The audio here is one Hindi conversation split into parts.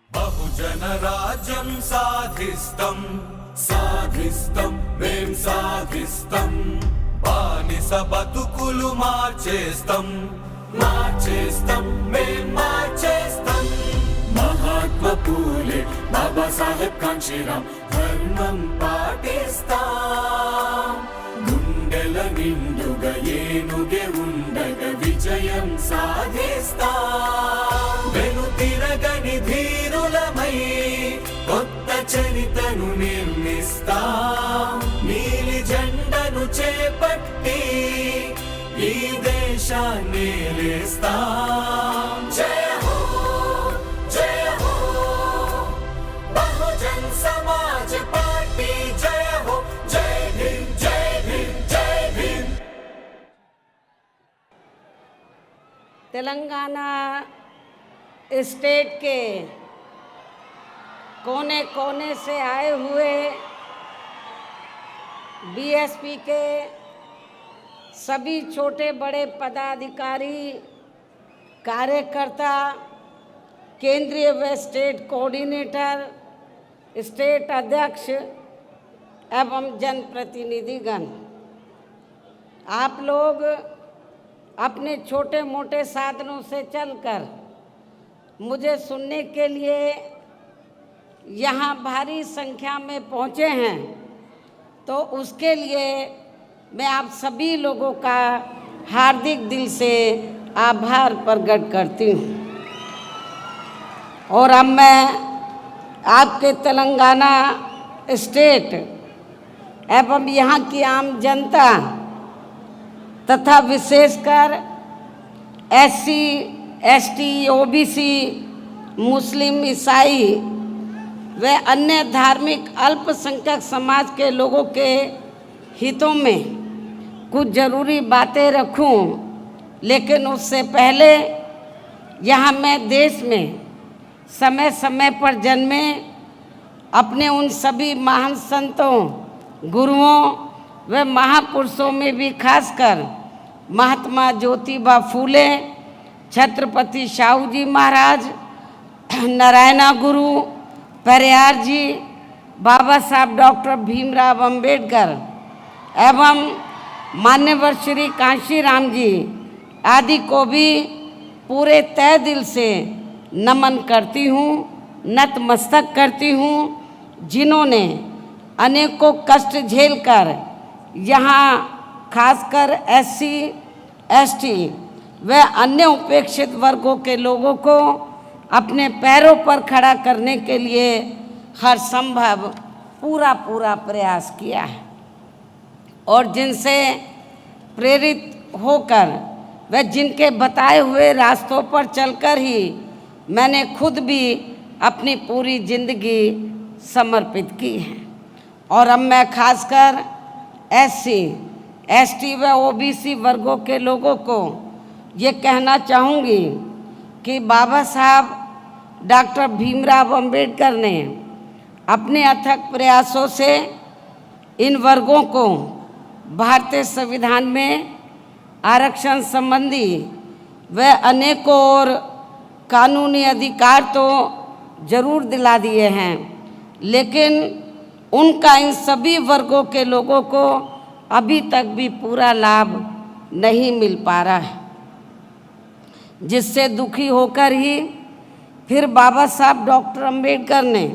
बहुजन राज्यं साधिस्तं साधिस्तं మేం సాధిస్తం బానిస బతుకులు మార్చేస్తం మార్చేస్తం మేం మార్చేస్తం మహాత్మా పూలే బాబాసాహెబ్ కాంచీరాం ధర్మం పాటిస్తాం గుండెల నిండుగా ఏనుగే ఉండగా విజయం సాధిస్తాం వెనుతిరగని ధీరులమై కొత్త చరితను నిర్మిస్తాం నీలి జెండను చేపట్టి ఈ దేశాన్ని లేస్తాం జయ హో జయ హో బహుజన్ సమాజ్ పార్టీ జయ హో జై భీమ్ జై భీమ్ జై భీమ్। तेलंगाना स्टेट के कोने कोने से आए हुए बीएसपी के सभी छोटे बड़े पदाधिकारी कार्यकर्ता केंद्रीय व स्टेट कोऑर्डिनेटर स्टेट अध्यक्ष एवं जनप्रतिनिधिगण, आप लोग अपने छोटे मोटे साधनों से चलकर मुझे सुनने के लिए यहाँ भारी संख्या में पहुँचे हैं, तो उसके लिए मैं आप सभी लोगों का हार्दिक दिल से आभार प्रकट करती हूँ। और अब मैं आपके तेलंगाना स्टेट एवं यहाँ की आम जनता तथा विशेषकर एससी, एसटी, ओबीसी, मुस्लिम, ईसाई व अन्य धार्मिक अल्पसंख्यक समाज के लोगों के हितों में कुछ ज़रूरी बातें रखूं, लेकिन उससे पहले यहाँ मैं देश में समय समय पर जन्मे अपने उन सभी महान संतों, गुरुओं व महापुरुषों में भी खासकर महात्मा ज्योतिबा फूले, छत्रपति शाहू जी महाराज, नारायणा गुरु, पेरियार जी, बाबा साहब डॉक्टर भीमराव अंबेडकर एवं मान्यवर श्री कांशीराम जी आदि को भी पूरे तय दिल से नमन करती हूँ, नतमस्तक करती हूँ, जिन्होंने अनेकों कष्ट झेलकर यहाँ खासकर एससी, एसटी व अन्य उपेक्षित वर्गों के लोगों को अपने पैरों पर खड़ा करने के लिए हर संभव पूरा प्रयास किया है, और जिनसे प्रेरित होकर व जिनके बताए हुए रास्तों पर चलकर ही मैंने खुद भी अपनी पूरी जिंदगी समर्पित की है। और अब मैं खासकर एससी, एसटी व ओबीसी वर्गों के लोगों को ये कहना चाहूँगी कि बाबा साहब डॉक्टर भीमराव अंबेडकर ने अपने अथक प्रयासों से इन वर्गों को भारतीय संविधान में आरक्षण संबंधी व अनेकों और कानूनी अधिकार तो जरूर दिला दिए हैं, लेकिन उनका इन सभी वर्गों के लोगों को अभी तक भी पूरा लाभ नहीं मिल पा रहा है, जिससे दुखी होकर ही फिर बाबा साहब डॉक्टर अंबेडकर ने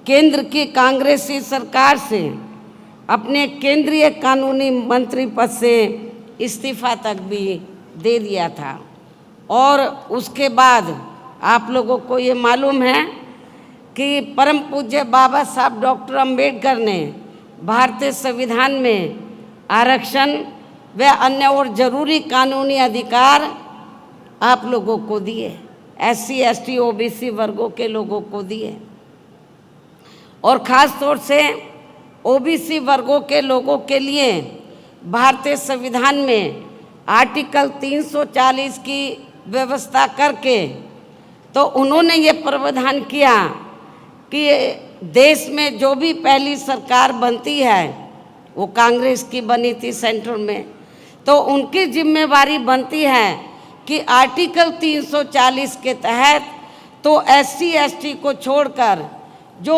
केंद्र की कांग्रेसी सरकार से अपने केंद्रीय कानूनी मंत्री पद से इस्तीफा तक भी दे दिया था। और उसके बाद आप लोगों को ये मालूम है कि परम पूज्य बाबा साहब डॉक्टर अंबेडकर ने भारतीय संविधान में आरक्षण व अन्य और ज़रूरी कानूनी अधिकार आप लोगों को दिए, एससी, एसटी, ओबीसी वर्गों के लोगों को दिए, और ख़ास तौर से ओबीसी वर्गों के लोगों के लिए भारतीय संविधान में आर्टिकल 340 की व्यवस्था करके तो उन्होंने ये प्रावधान किया कि देश में जो भी पहली सरकार बनती है वो कांग्रेस की बनी थी सेंट्रल में, तो उनकी जिम्मेवारी बनती है कि आर्टिकल 340 के तहत तो SC ST को छोड़कर जो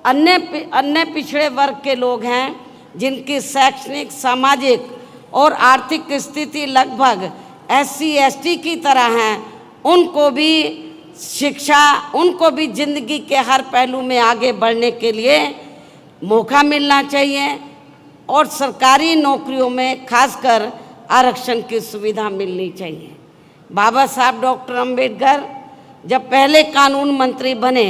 अन्य पिछड़े वर्ग के लोग हैं, जिनकी शैक्षणिक, सामाजिक और आर्थिक स्थिति लगभग SC ST की तरह हैं, उनको भी शिक्षा, उनको भी जिंदगी के हर पहलू में आगे बढ़ने के लिए मौका मिलना चाहिए और सरकारी नौकरियों में खासकर आरक्षण की सुविधा मिलनी चाहिए। बाबा साहब डॉक्टर अंबेडकर जब पहले कानून मंत्री बने,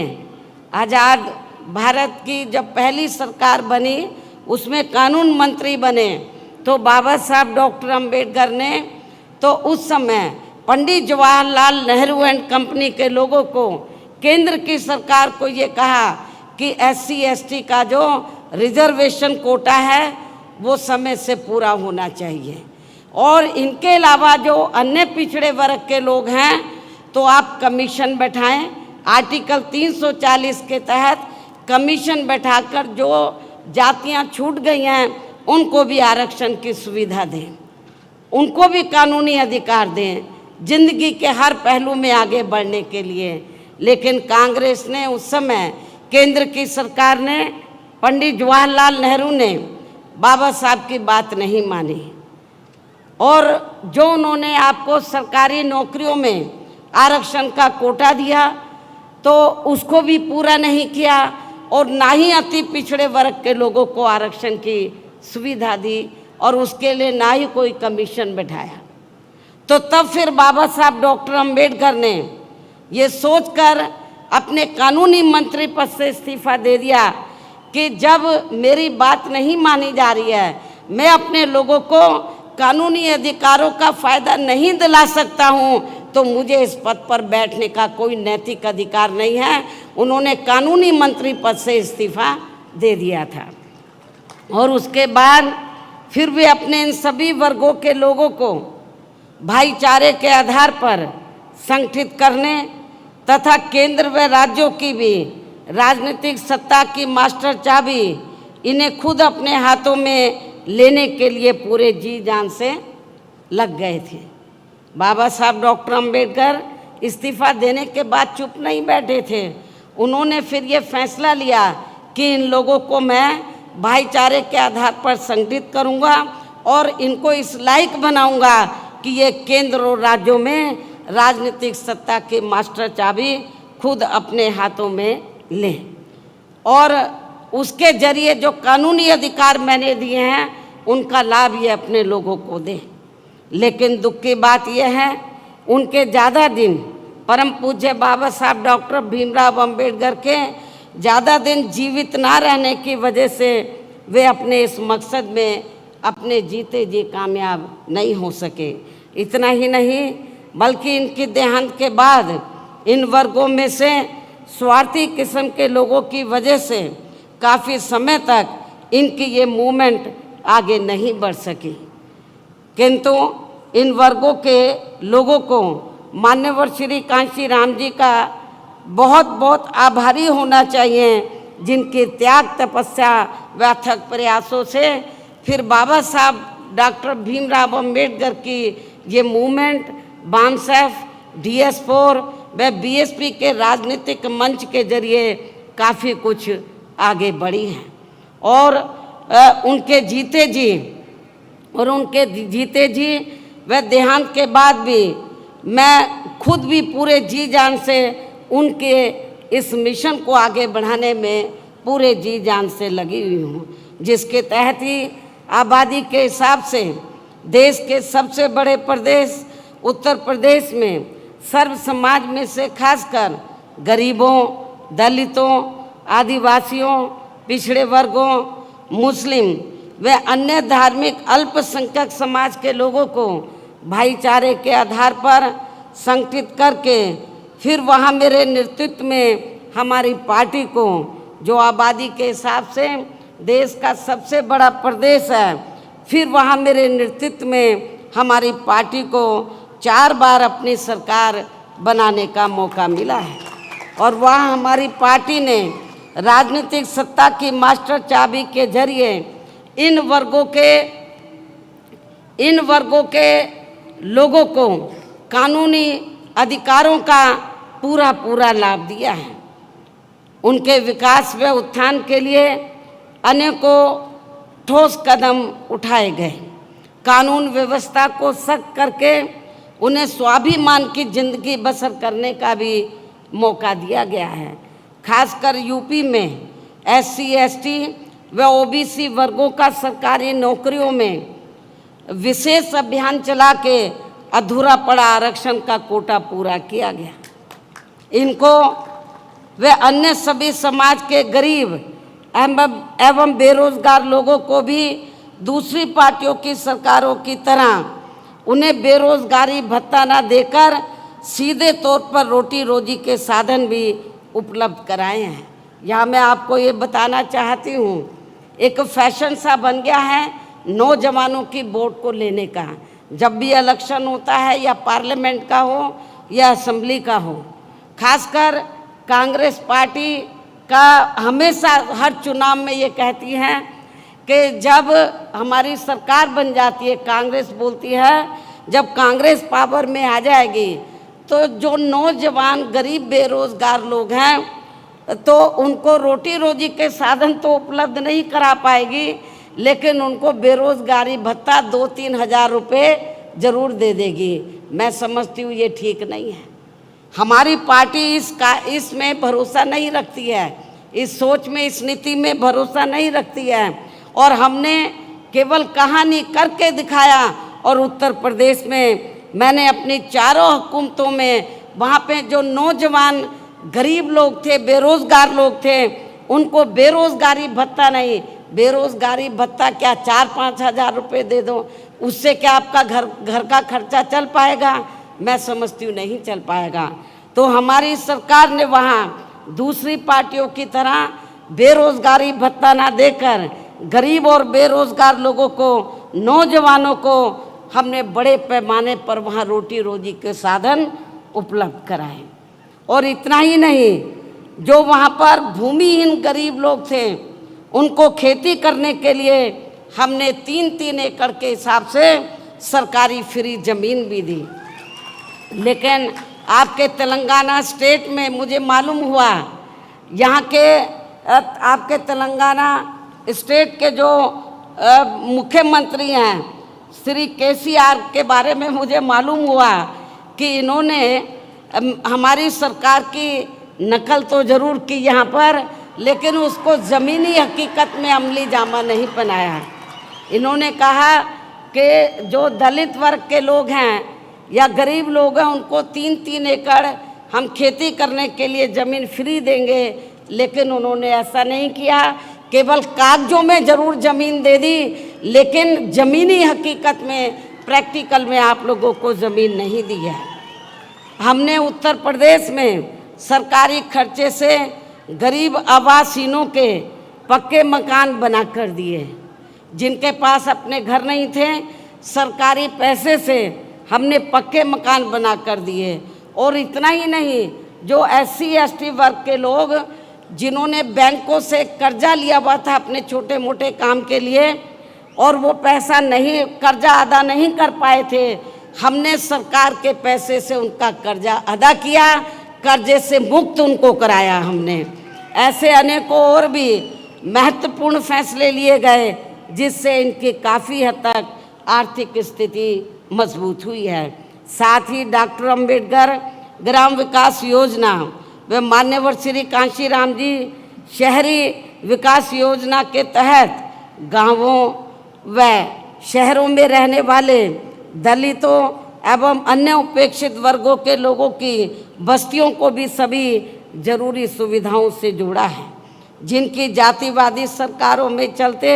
आज़ाद भारत की जब पहली सरकार बनी उसमें कानून मंत्री बने, तो बाबा साहब डॉक्टर अंबेडकर ने तो उस समय पंडित जवाहरलाल नेहरू एंड कंपनी के लोगों को, केंद्र की सरकार को ये कहा कि SC ST का जो रिजर्वेशन कोटा है वो समय से पूरा होना चाहिए, और इनके अलावा जो अन्य पिछड़े वर्ग के लोग हैं तो आप कमीशन बैठाएं। आर्टिकल 340 के तहत कमीशन बैठाकर जो जातियां छूट गई हैं उनको भी आरक्षण की सुविधा दें, उनको भी कानूनी अधिकार दें जिंदगी के हर पहलू में आगे बढ़ने के लिए। लेकिन कांग्रेस ने उस समय, केंद्र की सरकार ने, पंडित जवाहरलाल नेहरू ने बाबा साहब की बात नहीं मानी, और जो उन्होंने आपको सरकारी नौकरियों में आरक्षण का कोटा दिया तो उसको भी पूरा नहीं किया, और ना ही अति पिछड़े वर्ग के लोगों को आरक्षण की सुविधा दी, और उसके लिए ना ही कोई कमीशन बैठाया। तो तब फिर बाबा साहब डॉक्टर अंबेडकर ने ये सोचकर अपने कानूनी मंत्री पद से इस्तीफा दे दिया कि जब मेरी बात नहीं मानी जा रही है, मैं अपने लोगों को कानूनी अधिकारों का फ़ायदा नहीं दिला सकता हूं, तो मुझे इस पद पर बैठने का कोई नैतिक अधिकार नहीं है। उन्होंने कानूनी मंत्री पद से इस्तीफा दे दिया था, और उसके बाद फिर वे अपने इन सभी वर्गों के लोगों को भाईचारे के आधार पर संगठित करने तथा केंद्र व राज्यों की भी राजनीतिक सत्ता की मास्टर चाबी इन्हें खुद अपने हाथों में लेने के लिए पूरे जी जान से लग गए थे। बाबा साहब डॉक्टर अंबेडकर इस्तीफा देने के बाद चुप नहीं बैठे थे, उन्होंने फिर ये फैसला लिया कि इन लोगों को मैं भाईचारे के आधार पर संगठित करूंगा और इनको इस लायक बनाऊंगा कि ये केंद्र और राज्यों में राजनीतिक सत्ता की मास्टर चाबी खुद अपने हाथों में लें, और उसके जरिए जो कानूनी अधिकार मैंने दिए हैं उनका लाभ ये अपने लोगों को दें। लेकिन दुख की बात यह है, उनके ज़्यादा दिन, परम पूज्य बाबा साहब डॉक्टर भीमराव अंबेडकर के ज़्यादा दिन जीवित ना रहने की वजह से वे अपने इस मकसद में अपने जीते जी कामयाब नहीं हो सके। इतना ही नहीं, बल्कि इनकी देहांत के बाद इन वर्गों में से स्वार्थी किस्म के लोगों की वजह से काफ़ी समय तक इनकी ये मूवमेंट आगे नहीं बढ़ सकी। किंतु इन वर्गों के लोगों को मान्यवर श्री कांशी राम जी का बहुत बहुत आभारी होना चाहिए, जिनके त्याग, तपस्या व अथक प्रयासों से फिर बाबा साहब डॉक्टर भीमराव अंबेडकर की ये मूवमेंट बामसेफ, DS4 व BSP के राजनीतिक मंच के जरिए काफ़ी कुछ आगे बढ़ी है। और उनके जीते जी व देहांत के बाद भी मैं खुद भी पूरे जी जान से उनके इस मिशन को आगे बढ़ाने में पूरे जी जान से लगी हुई हूँ, जिसके तहत ही आबादी के हिसाब से देश के सबसे बड़े प्रदेश उत्तर प्रदेश में सर्व समाज में से खासकर गरीबों, दलितों, आदिवासियों, पिछड़े वर्गों, मुस्लिम व अन्य धार्मिक अल्पसंख्यक समाज के लोगों को भाईचारे के आधार पर संगठित करके फिर वहाँ मेरे नेतृत्व में हमारी पार्टी को, जो आबादी के हिसाब से देश का सबसे बड़ा प्रदेश है, फिर वहाँ मेरे नेतृत्व में हमारी पार्टी को 4 बार अपनी सरकार बनाने का मौका मिला है। और वहाँ हमारी पार्टी ने राजनीतिक सत्ता की मास्टर चाबी के जरिए इन वर्गों के लोगों को कानूनी अधिकारों का पूरा लाभ दिया है। उनके विकास व उत्थान के लिए अनेकों ठोस कदम उठाए गए। कानून व्यवस्था को सख्त करके उन्हें स्वाभिमान की जिंदगी बसर करने का भी मौका दिया गया है। खासकर यूपी में SC ST व OBC वर्गों का सरकारी नौकरियों में विशेष अभियान चला के अधूरा पड़ा आरक्षण का कोटा पूरा किया गया। इनको व अन्य सभी समाज के गरीब एवं बेरोजगार लोगों को भी दूसरी पार्टियों की सरकारों की तरह उन्हें बेरोजगारी भत्ता न देकर सीधे तौर पर रोटी रोजी के साधन भी उपलब्ध कराए हैं। यहाँ मैं आपको ये बताना चाहती हूँ, एक फैशन सा बन गया है नौजवानों की वोट को लेने का। जब भी इलेक्शन होता है, या पार्लियामेंट का हो या असेंबली का हो, खासकर कांग्रेस पार्टी का हमेशा हर चुनाव में ये कहती है कि जब हमारी सरकार बन जाती है, कांग्रेस बोलती है जब कांग्रेस पावर में आ जाएगी तो जो नौजवान गरीब बेरोजगार लोग हैं तो उनको रोटी रोजी के साधन तो उपलब्ध नहीं करा पाएगी, लेकिन उनको बेरोजगारी भत्ता 2-3 हज़ार रुपये ज़रूर दे देगी। मैं समझती हूँ ये ठीक नहीं है। हमारी पार्टी इसमें भरोसा नहीं रखती है, इस सोच में, इस नीति में भरोसा नहीं रखती है। और हमने केवल कहानी करके दिखाया। और उत्तर प्रदेश में मैंने अपनी चारों हुकूमतों में वहाँ पे जो नौजवान गरीब लोग थे, बेरोज़गार लोग थे, उनको बेरोज़गारी भत्ता नहीं, बेरोज़गारी भत्ता क्या 4-5 हज़ार रुपये दे दो, उससे क्या आपका घर का खर्चा चल पाएगा? मैं समझती हूँ नहीं चल पाएगा। तो हमारी सरकार ने वहाँ दूसरी पार्टियों की तरह बेरोज़गारी भत्ता ना देकर गरीब और बेरोज़गार लोगों को, नौजवानों को हमने बड़े पैमाने पर वहाँ रोटी रोजी के साधन उपलब्ध कराए। और इतना ही नहीं, जो वहाँ पर भूमिहीन गरीब लोग थे उनको खेती करने के लिए हमने 3-3 एकड़ के हिसाब से सरकारी फ्री ज़मीन भी दी। लेकिन आपके तेलंगाना स्टेट में मुझे मालूम हुआ, यहाँ के आपके तेलंगाना स्टेट के जो मुख्यमंत्री हैं श्री KCR के बारे में मुझे मालूम हुआ कि इन्होंने हमारी सरकार की नकल तो ज़रूर की यहाँ पर, लेकिन उसको ज़मीनी हकीकत में अमली जामा नहीं बनाया। इन्होंने कहा कि जो दलित वर्ग के लोग हैं या गरीब लोग हैं उनको 3-3 एकड़ हम खेती करने के लिए ज़मीन फ्री देंगे, लेकिन उन्होंने ऐसा नहीं किया। केवल कागजों में ज़रूर ज़मीन दे दी, लेकिन ज़मीनी हकीकत में, प्रैक्टिकल में आप लोगों को ज़मीन नहीं दी है। हमने उत्तर प्रदेश में सरकारी खर्चे से गरीब आवासहीनों के पक्के मकान बना कर दिए। जिनके पास अपने घर नहीं थे, सरकारी पैसे से हमने पक्के मकान बना कर दिए। और इतना ही नहीं, जो SC ST वर्ग के लोग जिन्होंने बैंकों से कर्जा लिया हुआ था अपने छोटे मोटे काम के लिए और वो पैसा नहीं, कर्जा अदा नहीं कर पाए थे, हमने सरकार के पैसे से उनका कर्जा अदा किया, कर्जे से मुक्त उनको कराया हमने। ऐसे अनेकों और भी महत्वपूर्ण फैसले लिए गए जिससे इनकी काफ़ी हद तक आर्थिक स्थिति मजबूत हुई है। साथ ही डॉक्टर अंबेडकर ग्राम विकास योजना व मान्यवर श्री कांशीराम जी शहरी विकास योजना के तहत गांवों व शहरों में रहने वाले दलितों एवं अन्य उपेक्षित वर्गों के लोगों की बस्तियों को भी सभी जरूरी सुविधाओं से जोड़ा है, जिनकी जातिवादी सरकारों में चलते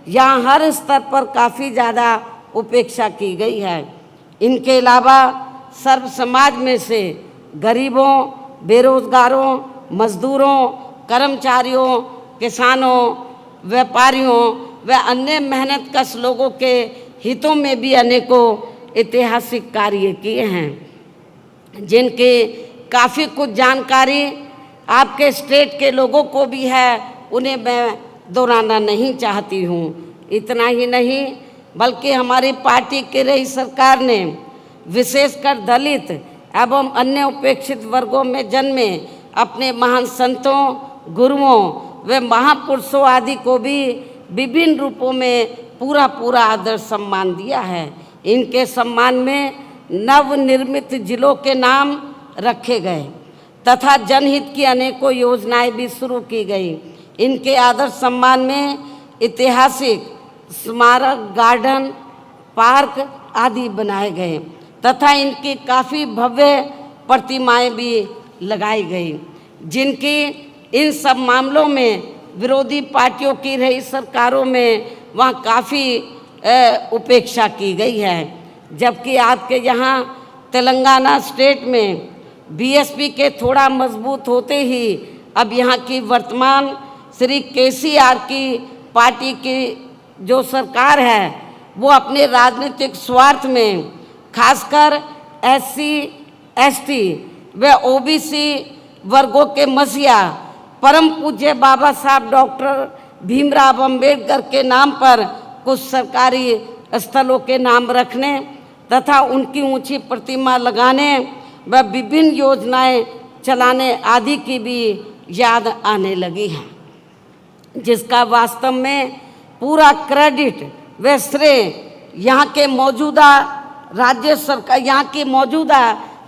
यहाँ हर स्तर पर काफ़ी ज़्यादा उपेक्षा की गई है। इनके अलावा सर्व समाज में से गरीबों, बेरोजगारों, मजदूरों, कर्मचारियों, किसानों, व्यापारियों व अन्य मेहनतकश लोगों के हितों में भी अनेकों ऐतिहासिक कार्य किए हैं, जिनकी काफ़ी कुछ जानकारी आपके स्टेट के लोगों को भी है, उन्हें मैं दोहराना नहीं चाहती हूँ। इतना ही नहीं, बल्कि हमारी पार्टी की रही सरकार ने विशेषकर दलित एवं अन्य उपेक्षित वर्गों में जन्मे अपने महान संतों, गुरुओं व महापुरुषों आदि को भी विभिन्न रूपों में पूरा आदर सम्मान दिया है। इनके सम्मान में नवनिर्मित जिलों के नाम रखे गए तथा जनहित की अनेकों योजनाएं भी शुरू की गई। इनके आदर सम्मान में ऐतिहासिक स्मारक, गार्डन, पार्क आदि बनाए गए तथा इनकी काफ़ी भव्य प्रतिमाएं भी लगाई गई, जिनकी इन सब मामलों में विरोधी पार्टियों की रही सरकारों में वहाँ काफ़ी उपेक्षा की गई है। जबकि आपके यहाँ तेलंगाना स्टेट में बीएसपी के थोड़ा मजबूत होते ही अब यहाँ की वर्तमान श्री केसीआर की पार्टी की जो सरकार है वो अपने राजनीतिक स्वार्थ में खासकर एससी, एसटी व ओबीसी वर्गों के मसीहा परम पूज्य बाबा साहब डॉक्टर भीमराव अंबेडकर के नाम पर कुछ सरकारी स्थलों के नाम रखने तथा उनकी ऊंची प्रतिमा लगाने व विभिन्न योजनाएं चलाने आदि की भी याद आने लगी है, जिसका वास्तव में पूरा क्रेडिट व श्रेय यहाँ की मौजूदा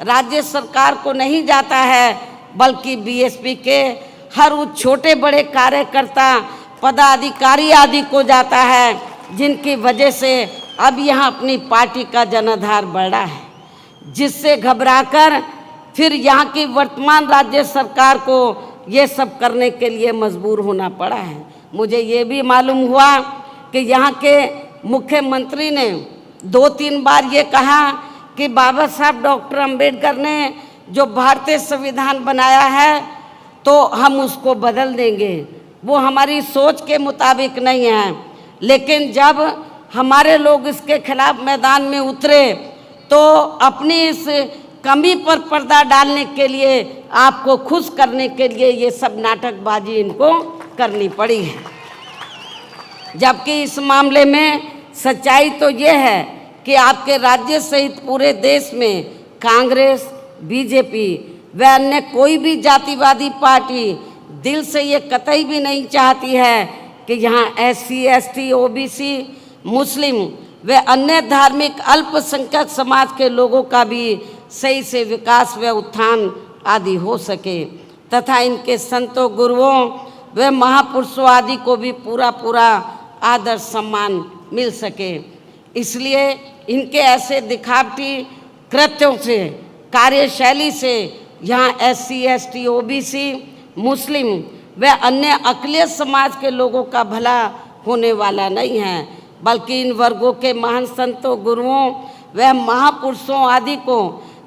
राज्य सरकार को नहीं जाता है, बल्कि बीएसपी के हर उस छोटे बड़े कार्यकर्ता, पदाधिकारी आदि को जाता है, जिनकी वजह से अब यहाँ अपनी पार्टी का जनाधार बढ़ा है, जिससे घबराकर फिर यहाँ की वर्तमान राज्य सरकार को ये सब करने के लिए मजबूर होना पड़ा है। मुझे ये भी मालूम हुआ कि यहाँ के मुख्यमंत्री ने 2-3 बार ये कहा कि बाबा साहब डॉक्टर अंबेडकर ने जो भारतीय संविधान बनाया है तो हम उसको बदल देंगे, वो हमारी सोच के मुताबिक नहीं है। लेकिन जब हमारे लोग इसके खिलाफ मैदान में उतरे तो अपनी इस कमी पर पर्दा डालने के लिए, आपको खुश करने के लिए ये सब नाटकबाजी इनको करनी पड़ी है। जबकि इस मामले में सच्चाई तो ये है कि आपके राज्य सहित पूरे देश में कांग्रेस, बीजेपी व अन्य कोई भी जातिवादी पार्टी दिल से ये कतई भी नहीं चाहती है कि यहाँ एससी, एसटी, ओबीसी, मुस्लिम व अन्य धार्मिक अल्पसंख्यक समाज के लोगों का भी सही से विकास व उत्थान आदि हो सके तथा इनके संतों, गुरुओं व महापुरुषों आदि को भी पूरा आदर सम्मान मिल सके। इसलिए इनके ऐसे दिखावटी कृत्यों से, कार्यशैली से यहाँ एससी, एसटी, ओबीसी, मुस्लिम व अन्य अक़लियत समाज के लोगों का भला होने वाला नहीं है, बल्कि इन वर्गों के महान संतों, गुरुओं व महापुरुषों आदि को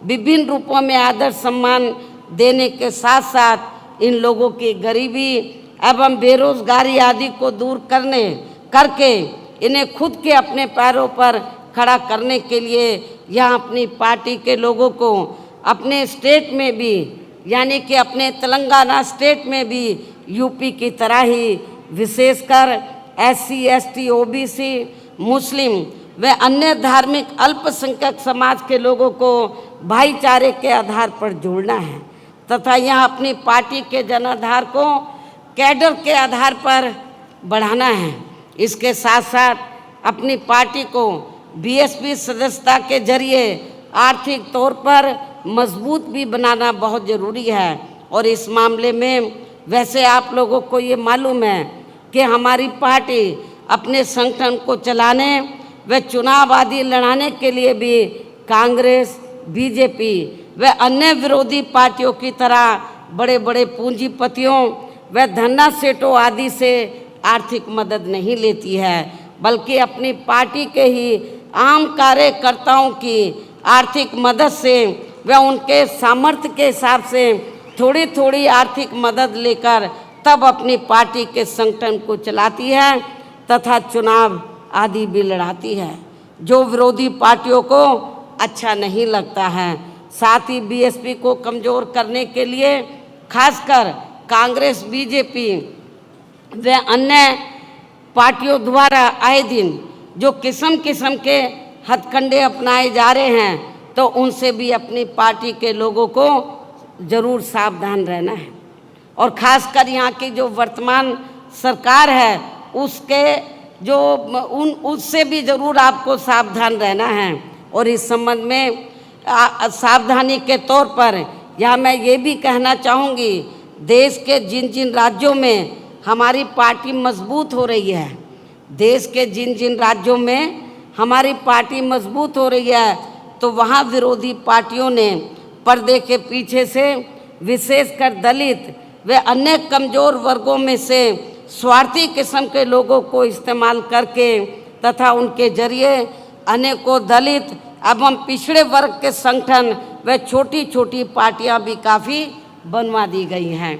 विभिन्न रूपों में आदर सम्मान देने के साथ साथ इन लोगों की गरीबी एवं बेरोजगारी आदि को दूर करके इन्हें खुद के अपने पैरों पर खड़ा करने के लिए यहाँ अपनी पार्टी के लोगों को अपने स्टेट में भी, यानी कि अपने तेलंगाना स्टेट में भी यूपी की तरह ही विशेषकर एससी, एसटी, ओबीसी, मुस्लिम व अन्य धार्मिक अल्पसंख्यक समाज के लोगों को भाईचारे के आधार पर जोड़ना है तथा यहाँ अपनी पार्टी के जनाधार को कैडर के आधार पर बढ़ाना है। इसके साथ साथ अपनी पार्टी को बीएसपी सदस्यता के जरिए आर्थिक तौर पर मजबूत भी बनाना बहुत ज़रूरी है। और इस मामले में वैसे आप लोगों को ये मालूम है कि हमारी पार्टी अपने संगठन को चलाने व चुनाव आदि लड़ाने के लिए भी कांग्रेस, बीजेपी व अन्य विरोधी पार्टियों की तरह बड़े बड़े पूंजीपतियों व धन्ना सेठों आदि से आर्थिक मदद नहीं लेती है, बल्कि अपनी पार्टी के ही आम कार्यकर्ताओं की आर्थिक मदद से व उनके सामर्थ्य के हिसाब से थोड़ी थोड़ी आर्थिक मदद लेकर तब अपनी पार्टी के संगठन को चलाती है तथा चुनाव आदि भी लड़ाती है, जो विरोधी पार्टियों को अच्छा नहीं लगता है। साथ ही बीएसपी को कमज़ोर करने के लिए खासकर कांग्रेस, बीजेपी व अन्य पार्टियों द्वारा आए दिन जो किस्म किस्म के हथकंडे अपनाए जा रहे हैं, तो उनसे भी अपनी पार्टी के लोगों को ज़रूर सावधान रहना है। और ख़ासकर यहाँ की जो वर्तमान सरकार है उसके जो उससे भी ज़रूर आपको सावधान रहना है। और इस संबंध में सावधानी के तौर पर यहाँ मैं ये भी कहना चाहूँगी, देश के जिन जिन राज्यों में हमारी पार्टी मजबूत हो रही है, देश के जिन जिन राज्यों में हमारी पार्टी मजबूत हो रही है, तो वहाँ विरोधी पार्टियों ने पर्दे के पीछे से विशेषकर दलित व अन्य कमज़ोर वर्गों में से स्वार्थी किस्म के लोगों को इस्तेमाल करके तथा उनके जरिए अनेकों दलित एवं पिछड़े वर्ग के संगठन व छोटी छोटी पार्टियां भी काफ़ी बनवा दी गई हैं,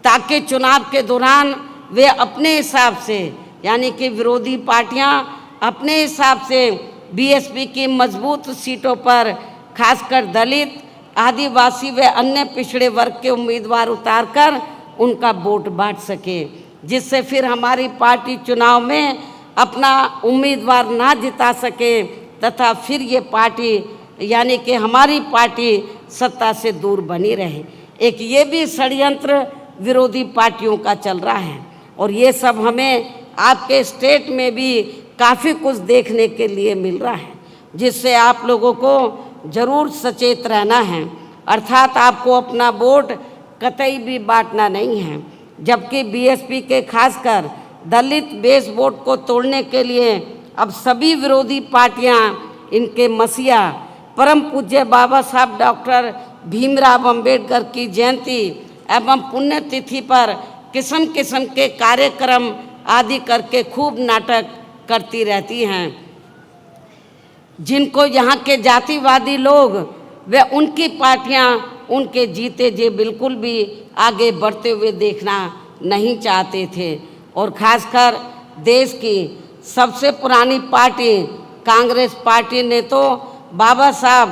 ताकि चुनाव के दौरान वे अपने हिसाब से, यानी कि विरोधी पार्टियां अपने हिसाब से बीएसपी की मजबूत सीटों पर खासकर दलित, आदिवासी व अन्य पिछड़े वर्ग के उम्मीदवार उतारकर उनका वोट बांट सके, जिससे फिर हमारी पार्टी चुनाव में अपना उम्मीदवार ना जिता सके तथा फिर ये पार्टी यानी कि हमारी पार्टी सत्ता से दूर बनी रहे। एक ये भी षड्यंत्र विरोधी पार्टियों का चल रहा है और ये सब हमें आपके स्टेट में भी काफ़ी कुछ देखने के लिए मिल रहा है, जिससे आप लोगों को ज़रूर सचेत रहना है। अर्थात आपको अपना वोट कतई भी बांटना नहीं है, जबकि बीएसपी के खासकर दलित बेस वोट को तोड़ने के लिए अब सभी विरोधी पार्टियां इनके मसीहा परम पूज्य बाबा साहब डॉक्टर भीमराव अंबेडकर की जयंती एवं पुण्यतिथि पर किस्म किस्म के कार्यक्रम आदि करके खूब नाटक करती रहती हैं, जिनको यहाँ के जातिवादी लोग व उनकी पार्टियाँ उनके जीते जी बिल्कुल भी आगे बढ़ते हुए देखना नहीं चाहते थे। और ख़ासकर देश की सबसे पुरानी पार्टी कांग्रेस पार्टी ने तो बाबा साहब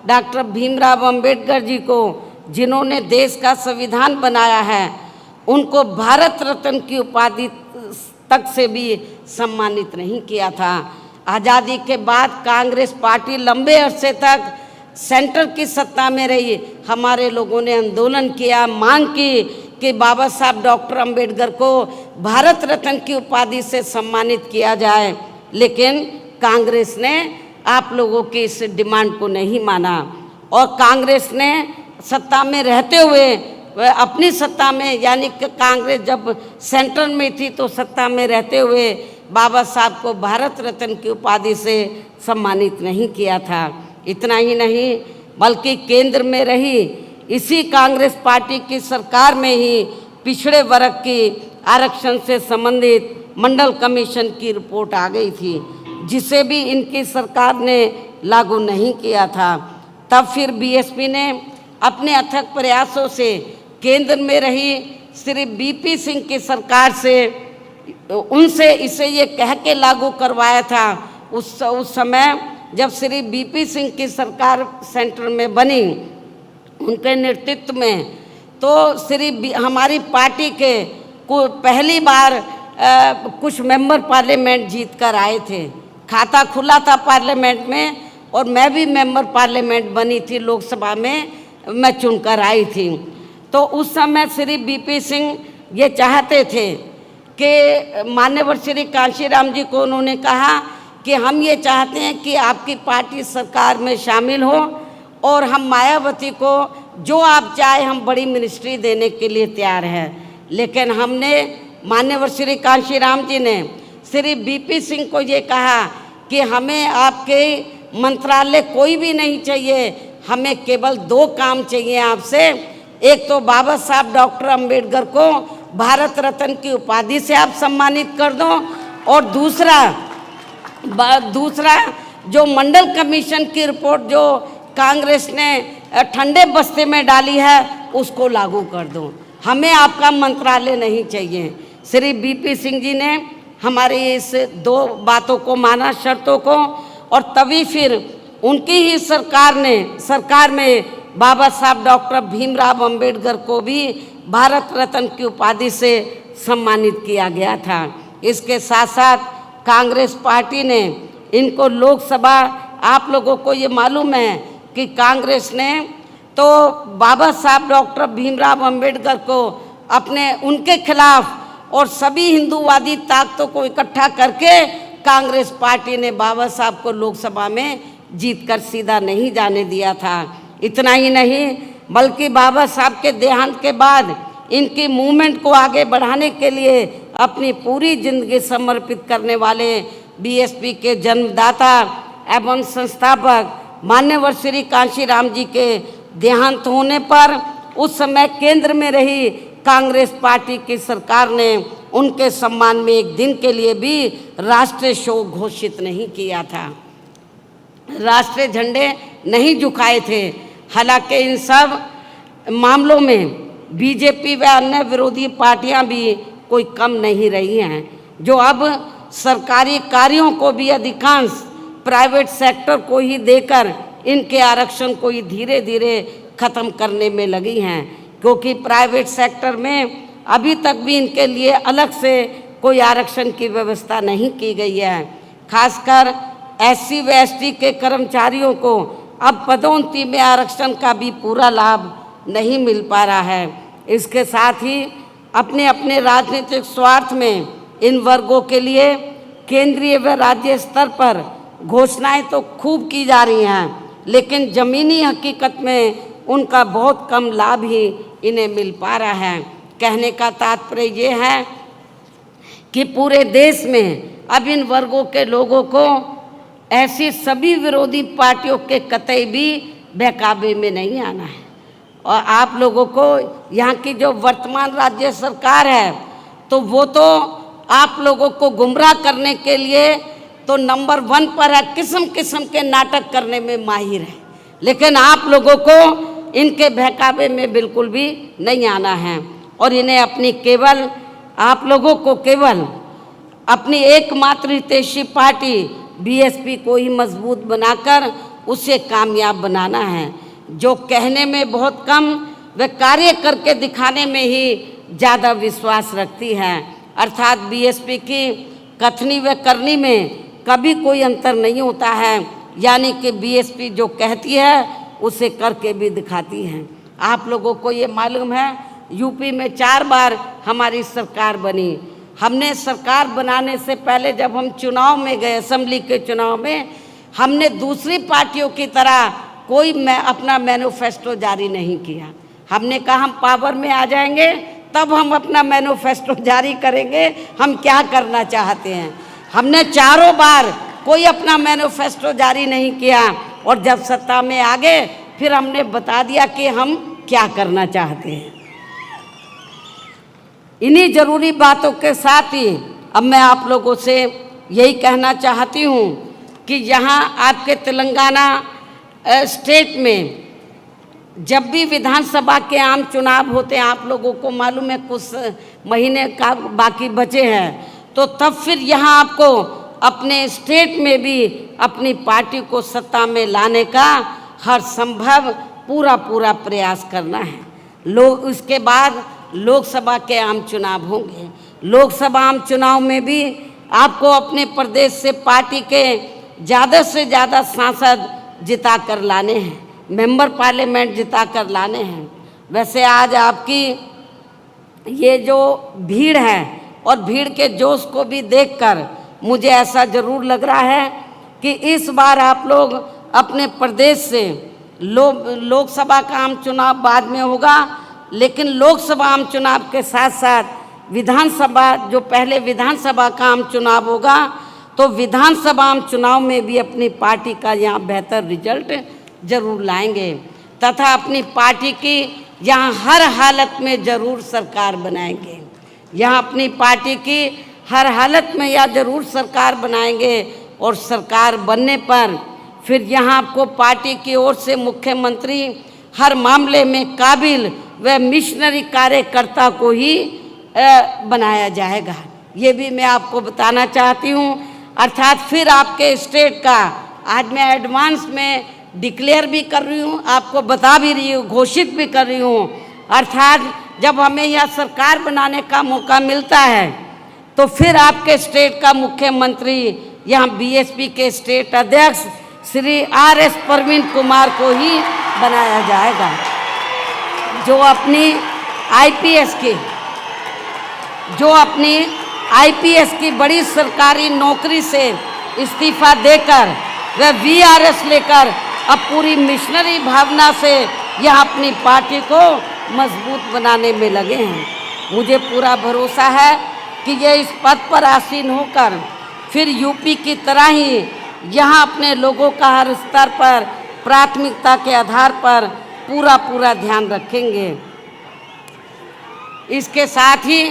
डॉक्टर भीमराव अंबेडकर जी को, जिन्होंने देश का संविधान बनाया है, उनको भारत रत्न की उपाधि तक से भी सम्मानित नहीं किया था। आज़ादी के बाद कांग्रेस पार्टी लंबे अरसे तक सेंटर की सत्ता में रही। हमारे लोगों ने आंदोलन किया, मांग की कि बाबा साहब डॉक्टर अंबेडकर को भारत रत्न की उपाधि से सम्मानित किया जाए, लेकिन कांग्रेस ने आप लोगों की इस डिमांड को नहीं माना और कांग्रेस ने सत्ता में रहते हुए वह अपनी सत्ता में, यानी कि कांग्रेस जब सेंटर में थी तो सत्ता में रहते हुए बाबा साहब को भारत रत्न की उपाधि से सम्मानित नहीं किया था। इतना ही नहीं बल्कि केंद्र में रही इसी कांग्रेस पार्टी की सरकार में ही पिछड़े वर्ग की आरक्षण से संबंधित मंडल कमीशन की रिपोर्ट आ गई थी, जिसे भी इनकी सरकार ने लागू नहीं किया था। तब फिर बीएसपी ने अपने अथक प्रयासों से केंद्र में रही श्री बीपी सिंह की सरकार से उनसे इसे ये कह के लागू करवाया था। उस समय जब श्री बीपी सिंह की सरकार सेंटर में बनी उनके नेतृत्व में, तो हमारी पार्टी के पहली बार कुछ मेंबर पार्लियामेंट जीत कर आए थे। खाता खुला था पार्लियामेंट में और मैं भी मेंबर पार्लियामेंट बनी थी, लोकसभा में मैं चुनकर आई थी। तो उस समय श्री बीपी सिंह ये चाहते थे कि मान्यवर श्री कांशीराम जी को उन्होंने कहा कि हम ये चाहते हैं कि आपकी पार्टी सरकार में शामिल हो और हम मायावती को जो आप चाहे हम बड़ी मिनिस्ट्री देने के लिए तैयार हैं। लेकिन हमने मान्यवर श्री कांशीराम जी ने श्री बीपी सिंह को ये कहा कि हमें आपके मंत्रालय कोई भी नहीं चाहिए, हमें केवल 2 काम चाहिए आपसे। एक तो बाबा साहब डॉक्टर अंबेडकर को भारत रत्न की उपाधि से आप सम्मानित कर दो और दूसरा जो मंडल कमीशन की रिपोर्ट जो कांग्रेस ने ठंडे बस्ते में डाली है उसको लागू कर दो, हमें आपका मंत्रालय नहीं चाहिए। श्री बीपी सिंह जी ने हमारी इस 2 बातों को माना, शर्तों को, और तभी फिर उनकी ही सरकार में बाबा साहब डॉक्टर भीमराव अंबेडकर को भी भारत रत्न की उपाधि से सम्मानित किया गया था। इसके साथ साथ कांग्रेस पार्टी ने इनको लोकसभा, आप लोगों को ये मालूम है कि कांग्रेस ने तो बाबा साहब डॉक्टर भीमराव अंबेडकर को अपने उनके खिलाफ और सभी हिंदूवादी ताकतों को इकट्ठा करके कांग्रेस पार्टी ने बाबा साहब को लोकसभा में जीतकर सीधा नहीं जाने दिया था। इतना ही नहीं बल्कि बाबा साहब के देहांत के बाद इनकी मूवमेंट को आगे बढ़ाने के लिए अपनी पूरी जिंदगी समर्पित करने वाले बीएसपी के जन्मदाता एवं संस्थापक मान्यवर श्री कांशीराम जी के देहांत होने पर उस समय केंद्र में रही कांग्रेस पार्टी की सरकार ने उनके सम्मान में एक दिन के लिए भी राष्ट्रीय शोक घोषित नहीं किया था, राष्ट्रीय झंडे नहीं झुकाए थे। हालांकि इन सब मामलों में बीजेपी व अन्य विरोधी पार्टियां भी कोई कम नहीं रही हैं, जो अब सरकारी कार्यों को भी अधिकांश प्राइवेट सेक्टर को ही देकर इनके आरक्षण को ही धीरे धीरे ख़त्म करने में लगी हैं, क्योंकि प्राइवेट सेक्टर में अभी तक भी इनके लिए अलग से कोई आरक्षण की व्यवस्था नहीं की गई है। खासकर एससी व एसटी के कर्मचारियों को अब पदोन्नति में आरक्षण का भी पूरा लाभ नहीं मिल पा रहा है। इसके साथ ही अपने अपने राजनीतिक स्वार्थ में इन वर्गों के लिए केंद्रीय व राज्य स्तर पर घोषणाएं तो खूब की जा रही हैं, लेकिन ज़मीनी हकीकत में उनका बहुत कम लाभ ही इन्हें मिल पा रहा है। कहने का तात्पर्य ये है कि पूरे देश में अब इन वर्गों के लोगों को ऐसी सभी विरोधी पार्टियों के कतई भी बहकावे में नहीं आना है। और आप लोगों को यहाँ की जो वर्तमान राज्य सरकार है तो वो तो आप लोगों को गुमराह करने के लिए तो नंबर 1 पर है, किस्म किस्म के नाटक करने में माहिर है, लेकिन आप लोगों को इनके बहकावे में बिल्कुल भी नहीं आना है। और इन्हें अपनी केवल आप लोगों को केवल अपनी एकमात्र हितैषी पार्टी बीएसपी को ही मजबूत बनाकर उसे कामयाब बनाना है, जो कहने में बहुत कम व कार्य करके दिखाने में ही ज़्यादा विश्वास रखती है। अर्थात बीएसपी की कथनी व करनी में कभी कोई अंतर नहीं होता है, यानी कि बीएसपी जो कहती है उसे करके भी दिखाती है। आप लोगों को ये मालूम है यूपी में 4 बार हमारी सरकार बनी। हमने सरकार बनाने से पहले जब हम चुनाव में गए, असेंबली के चुनाव में, हमने दूसरी पार्टियों की तरह कोई अपना मैनिफेस्टो जारी नहीं किया। हमने कहा हम पावर में आ जाएंगे तब हम अपना मैनिफेस्टो जारी करेंगे, हम क्या करना चाहते हैं। हमने 4 बार कोई अपना मैनिफेस्टो जारी नहीं किया और जब सत्ता में आ गए फिर हमने बता दिया कि हम क्या करना चाहते हैं। इन्हीं ज़रूरी बातों के साथ ही अब मैं आप लोगों से यही कहना चाहती हूँ कि यहाँ आपके तेलंगाना स्टेट में जब भी विधानसभा के आम चुनाव होते हैं, आप लोगों को मालूम है कुछ महीने का बाकी बचे हैं, तो तब फिर यहाँ आपको अपने स्टेट में भी अपनी पार्टी को सत्ता में लाने का हर संभव पूरा प्रयास करना है। लोग उसके बाद लोकसभा के आम चुनाव होंगे। लोकसभा आम चुनाव में भी आपको अपने प्रदेश से पार्टी के ज़्यादा से ज़्यादा सांसद जिता कर लाने हैं, मेंबर पार्लियामेंट जिता कर लाने हैं। वैसे आज आपकी ये जो भीड़ है और भीड़ के जोश को भी देखकर मुझे ऐसा ज़रूर लग रहा है कि इस बार आप लोग अपने प्रदेश से लोकसभा का आम चुनाव बाद में होगा, लेकिन लोकसभा आम चुनाव के साथ साथ विधानसभा जो पहले विधानसभा का आम चुनाव होगा तो विधानसभा आम चुनाव में भी अपनी पार्टी का यहाँ बेहतर रिजल्ट जरूर लाएंगे तथा अपनी पार्टी की यहाँ हर हालत में ज़रूर सरकार बनाएंगे। यहाँ अपनी पार्टी की हर हालत में या ज़रूर सरकार बनाएंगे और सरकार बनने पर फिर यहाँ आपको पार्टी की ओर से मुख्यमंत्री हर मामले में काबिल व मिशनरी कार्यकर्ता को ही बनाया जाएगा। ये भी मैं आपको बताना चाहती हूँ। अर्थात फिर आपके स्टेट का आज मैं एडवांस में डिक्लेयर भी कर रही हूँ, आपको बता भी रही हूँ, घोषित भी कर रही हूँ। अर्थात जब हमें यह सरकार बनाने का मौका मिलता है तो फिर आपके स्टेट का मुख्यमंत्री यहाँ बीएसपी के स्टेट अध्यक्ष श्री RS प्रवीण कुमार को ही बनाया जाएगा, जो अपनी आईपीएस की बड़ी सरकारी नौकरी से इस्तीफा देकर वह VRS लेकर अब पूरी मिशनरी भावना से यह अपनी पार्टी को मजबूत बनाने में लगे हैं। मुझे पूरा भरोसा है कि ये इस पद पर आसीन होकर फिर यूपी की तरह ही यहाँ अपने लोगों का हर स्तर पर प्राथमिकता के आधार पर पूरा ध्यान रखेंगे। इसके साथ ही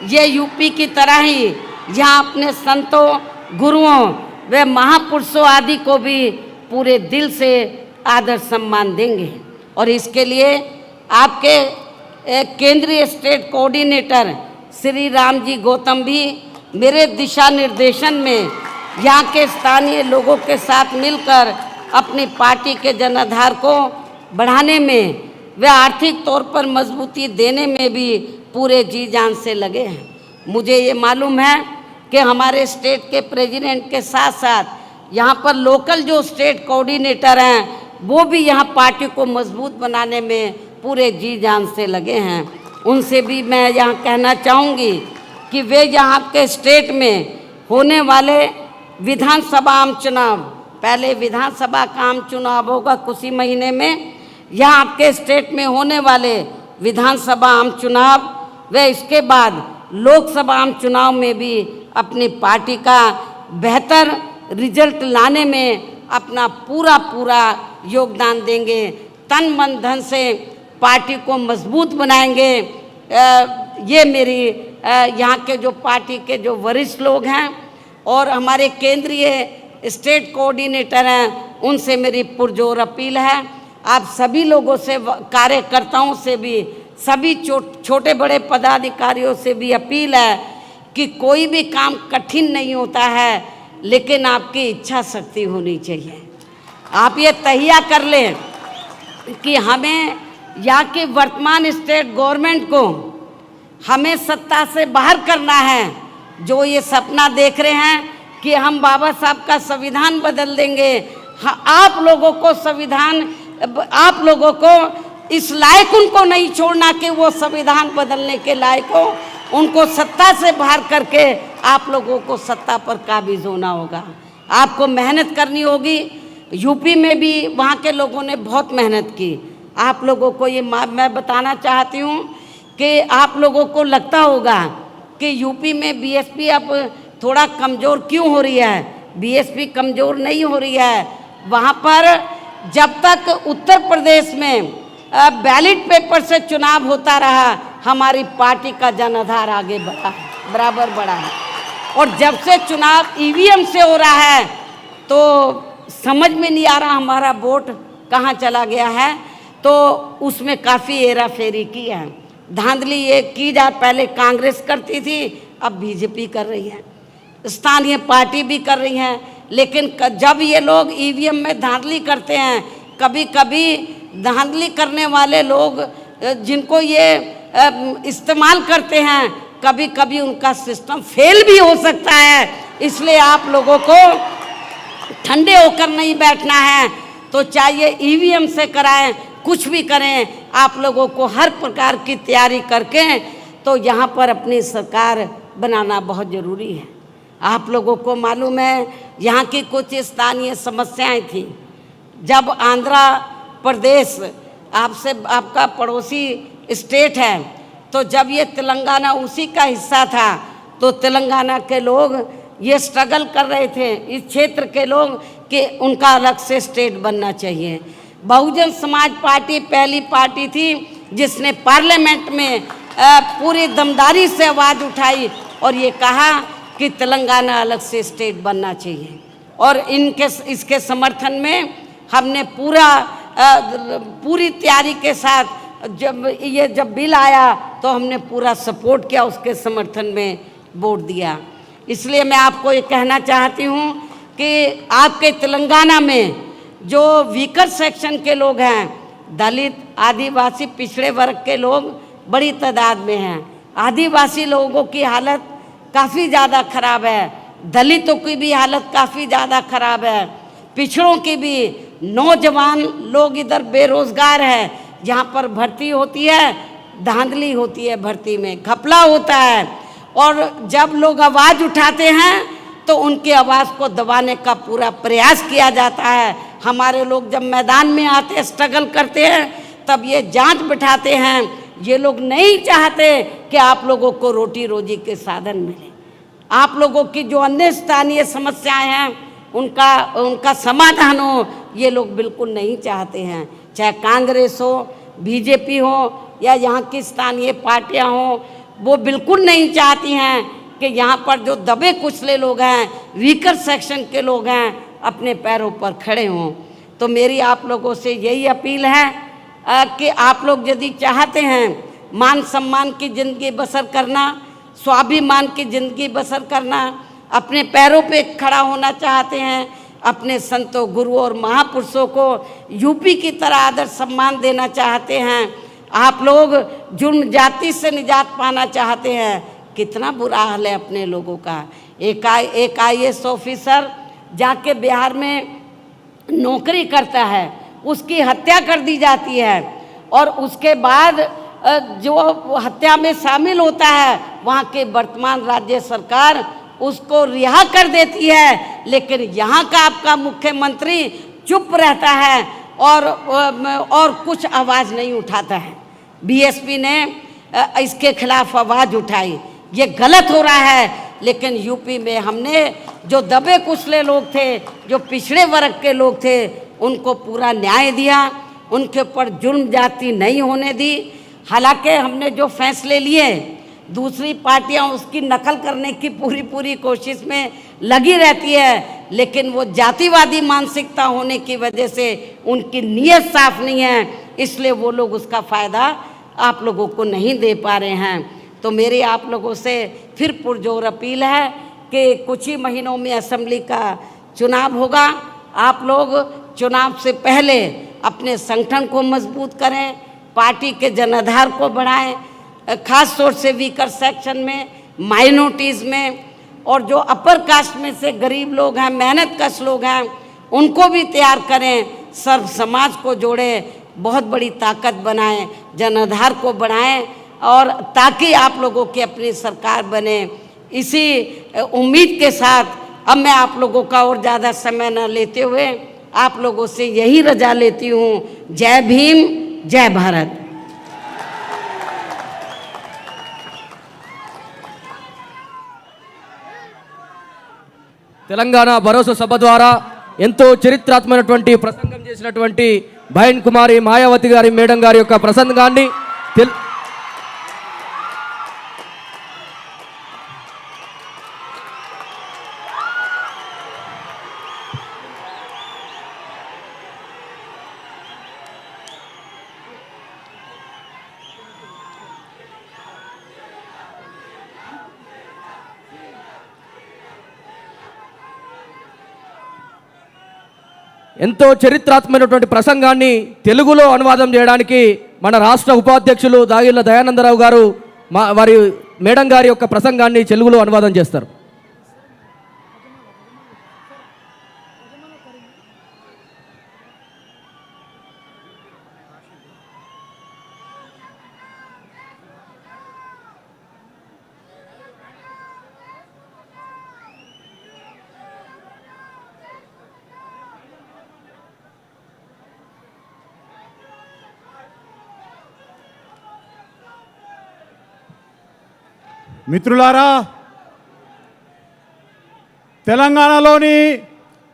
ये यूपी की तरह ही यहाँ अपने संतों, गुरुओं व महापुरुषों आदि को भी पूरे दिल से आदर सम्मान देंगे। और इसके लिए आपके केंद्रीय स्टेट कोऑर्डिनेटर श्री रामजी गौतम भी मेरे दिशा निर्देशन में यहाँ के स्थानीय लोगों के साथ मिलकर अपनी पार्टी के जनाधार को बढ़ाने में वे आर्थिक तौर पर मजबूती देने में भी पूरे जी जान से लगे हैं। मुझे ये मालूम है कि हमारे स्टेट के प्रेसिडेंट के साथ साथ यहाँ पर लोकल जो स्टेट कोऑर्डिनेटर हैं वो भी यहाँ पार्टी को मजबूत बनाने में पूरे जी जान से लगे हैं। उनसे भी मैं यहाँ कहना चाहूँगी कि वे यहाँ के स्टेट में होने वाले विधानसभा आम चुनाव, पहले विधानसभा का आम चुनाव होगा कुछ ही महीने में, यहाँ आपके स्टेट में होने वाले विधानसभा आम चुनाव व इसके बाद लोकसभा आम चुनाव में भी अपनी पार्टी का बेहतर रिजल्ट लाने में अपना पूरा योगदान देंगे। तन मन धन से पार्टी को मजबूत बनाएंगे। ये मेरी यहाँ के जो पार्टी के जो वरिष्ठ लोग हैं और हमारे केंद्रीय स्टेट कोऑर्डिनेटर हैं उनसे मेरी पुरजोर अपील है। आप सभी लोगों से, कार्यकर्ताओं से भी, सभी छोटे बड़े पदाधिकारियों से भी अपील है कि कोई भी काम कठिन नहीं होता है, लेकिन आपकी इच्छा शक्ति होनी चाहिए। आप ये तहिया कर लें कि हमें यहाँ की वर्तमान स्टेट गवर्नमेंट को हमें सत्ता से बाहर करना है। जो ये सपना देख रहे हैं कि हम बाबा साहब का संविधान बदल देंगे, आप लोगों को संविधान, आप लोगों को इस लायक उनको नहीं छोड़ना कि वो संविधान बदलने के लायक हो। उनको सत्ता से बाहर करके आप लोगों को सत्ता पर काबिज होना होगा। आपको मेहनत करनी होगी। यूपी में भी वहाँ के लोगों ने बहुत मेहनत की। आप लोगों को ये मैं बताना चाहती हूँ कि आप लोगों को लगता होगा कि यूपी में बीएसपी अब थोड़ा कमज़ोर क्यों हो रही है। बीएसपी कमज़ोर नहीं हो रही है। वहाँ पर जब तक उत्तर प्रदेश में बैलेट पेपर से चुनाव होता रहा, हमारी पार्टी का जनाधार आगे बढ़ा है, बराबर बढ़ा है। और जब से चुनाव ईवीएम से हो रहा है तो समझ में नहीं आ रहा हमारा वोट कहाँ चला गया है। तो उसमें काफ़ी हेरा फेरी की है, धांधली ये की जा, पहले कांग्रेस करती थी, अब बीजेपी कर रही है, स्थानीय पार्टी भी कर रही हैं। लेकिन जब ये लोग ईवीएम में धांधली करते हैं, कभी कभी धांधली करने वाले लोग जिनको ये इस्तेमाल करते हैं, कभी कभी उनका सिस्टम फेल भी हो सकता है। इसलिए आप लोगों को ठंडे होकर नहीं बैठना है। तो चाहिए ईवीएम से कराएं, कुछ भी करें, आप लोगों को हर प्रकार की तैयारी करके तो यहाँ पर अपनी सरकार बनाना बहुत ज़रूरी है। आप लोगों को मालूम है यहाँ की कुछ स्थानीय समस्याएं थी। जब आंध्र प्रदेश आपका पड़ोसी स्टेट है, तो जब ये तेलंगाना उसी का हिस्सा था, तो तेलंगाना के लोग ये स्ट्रगल कर रहे थे, इस क्षेत्र के लोग, कि उनका अलग से स्टेट बनना चाहिए। बहुजन समाज पार्टी पहली पार्टी थी जिसने पार्लियामेंट में पूरी दमदारी से आवाज़ उठाई और ये कहा कि तेलंगाना अलग से स्टेट बनना चाहिए। और इसके समर्थन में हमने पूरी तैयारी के साथ जब बिल आया तो हमने पूरा सपोर्ट किया, उसके समर्थन में वोट दिया। इसलिए मैं आपको ये कहना चाहती हूँ कि आपके तेलंगाना में जो वीकर सेक्शन के लोग हैं, दलित, आदिवासी, पिछड़े वर्ग के लोग बड़ी तादाद में हैं। आदिवासी लोगों की हालत काफ़ी ज़्यादा ख़राब है, दलितों की भी हालत काफ़ी ज़्यादा ख़राब है, पिछड़ों की भी नौजवान लोग इधर बेरोजगार है, यहाँ पर भर्ती होती है, धांधली होती है, भर्ती में घपला होता है, और जब लोग आवाज़ उठाते हैं तो उनकी आवाज़ को दबाने का पूरा प्रयास किया जाता है। हमारे लोग जब मैदान में आते स्ट्रगल करते हैं तब ये जांच बिठाते हैं, ये लोग नहीं चाहते कि आप लोगों को रोटी रोजी के साधन मिले, आप लोगों की जो अन्य स्थानीय समस्याएं हैं उनका समाधान हो, ये लोग बिल्कुल नहीं चाहते हैं। चाहे कांग्रेस हो, बीजेपी हो या यहाँ की स्थानीय पार्टियाँ हों, वो बिल्कुल नहीं चाहती हैं कि यहाँ पर जो दबे कुचले लोग हैं, वीकर सेक्शन के लोग हैं, अपने पैरों पर खड़े हों। तो मेरी आप लोगों से यही अपील है कि आप लोग यदि चाहते हैं मान सम्मान की ज़िंदगी बसर करना, स्वाभिमान की ज़िंदगी बसर करना, अपने पैरों पे खड़ा होना चाहते हैं, अपने संतों, गुरुओं और महापुरुषों को यूपी की तरह आदर सम्मान देना चाहते हैं, आप लोग जुर्म जाति से निजात पाना चाहते हैं, कितना बुरा हाल है अपने लोगों का। एक IAS ऑफिसर जाके बिहार में नौकरी करता है, उसकी हत्या कर दी जाती है, और उसके बाद जो हत्या में शामिल होता है वहाँ के वर्तमान राज्य सरकार उसको रिहा कर देती है, लेकिन यहाँ का आपका मुख्यमंत्री चुप रहता है और कुछ आवाज़ नहीं उठाता है। BSP ने इसके खिलाफ आवाज़ उठाई, ये गलत हो रहा है। लेकिन यूपी में हमने जो दबे कुचले लोग थे, जो पिछड़े वर्ग के लोग थे, उनको पूरा न्याय दिया, उनके ऊपर जुर्म जाति नहीं होने दी। हालांकि हमने जो फैसले लिए, दूसरी पार्टियां उसकी नकल करने की पूरी कोशिश में लगी रहती है, लेकिन वो जातिवादी मानसिकता होने की वजह से उनकी नीयत साफ नहीं है, इसलिए वो लोग उसका फ़ायदा आप लोगों को नहीं दे पा रहे हैं। तो मेरी आप लोगों से फिर पुरजोर अपील है कि कुछ ही महीनों में असेंबली का चुनाव होगा। आप लोग चुनाव से पहले अपने संगठन को मजबूत करें, पार्टी के जनाधार को बढ़ाएं, खास तौर से वीकर सेक्शन में, माइनॉरिटीज़ में, और जो अपर कास्ट में से गरीब लोग हैं, मेहनत कश लोग हैं, उनको भी तैयार करें, सर्व समाज को जोड़ें, बहुत बड़ी ताकत बनाएं, जनाधार को बढ़ाएं, और ताकि आप लोगों की अपनी सरकार बने। इसी उम्मीद के साथ अब मैं आप लोगों का और ज़्यादा समय न लेते हुए आप लोगों से यही रजा लेती हूँ। जय भीम, जय भारत। తెలంగాణ భరోసా సభ ద్వారా ఎంతో చరిత్రాత్మకమైనటువంటి ప్రసంగం చేసినటువంటి బైన్ కుమారి మాయావతి గారి మేడం గారి యొక్క ప్రసంగాన్ని ఎంతో చరిత్రాత్మకమైనటువంటి ప్రసంగాన్ని తెలుగులో అనువాదం చేయడానికి మన రాష్ట్ర ఉపాధ్యక్షులు దాగిళ్ళ దయానందరావు గారు వారి మేడం గారి యొక్క ప్రసంగాన్ని తెలుగులో అనువాదం చేస్తారు. మిత్రులారా, తెలంగాణలోని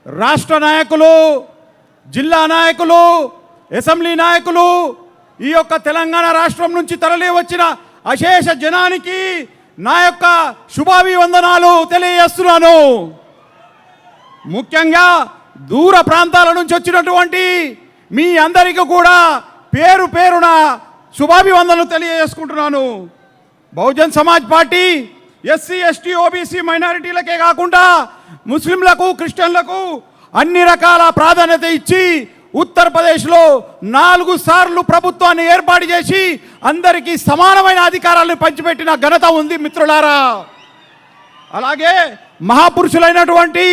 రాష్ట్ర నాయకులు, జిల్లా నాయకులు, అసెంబ్లీ నాయకులు, ఈ యొక్క తెలంగాణ రాష్ట్రం నుంచి తరలి వచ్చిన అశేష జనానికి నా యొక్క శుభాభివందనాలు తెలియజేస్తున్నాను. ముఖ్యంగా దూర ప్రాంతాల నుంచి వచ్చినటువంటి మీ అందరికీ కూడా పేరు పేరున శుభాభివందనలు తెలియజేసుకుంటున్నాను. Bahujan Samaj Party SC ST OBC మైనారిటీలకే కాకుండా ముస్లింలకు, క్రిస్టియన్లకు అన్ని రకాల ప్రాధాన్యత ఇచ్చి ఉత్తరప్రదేశ్లో 4 సార్లు ప్రభుత్వాన్ని ఏర్పాటు చేసి అందరికీ సమానమైన అధికారాలను పంచిపెట్టిన ఘనత ఉంది మిత్రులారా. అలాగే మహాపురుషులైనటువంటి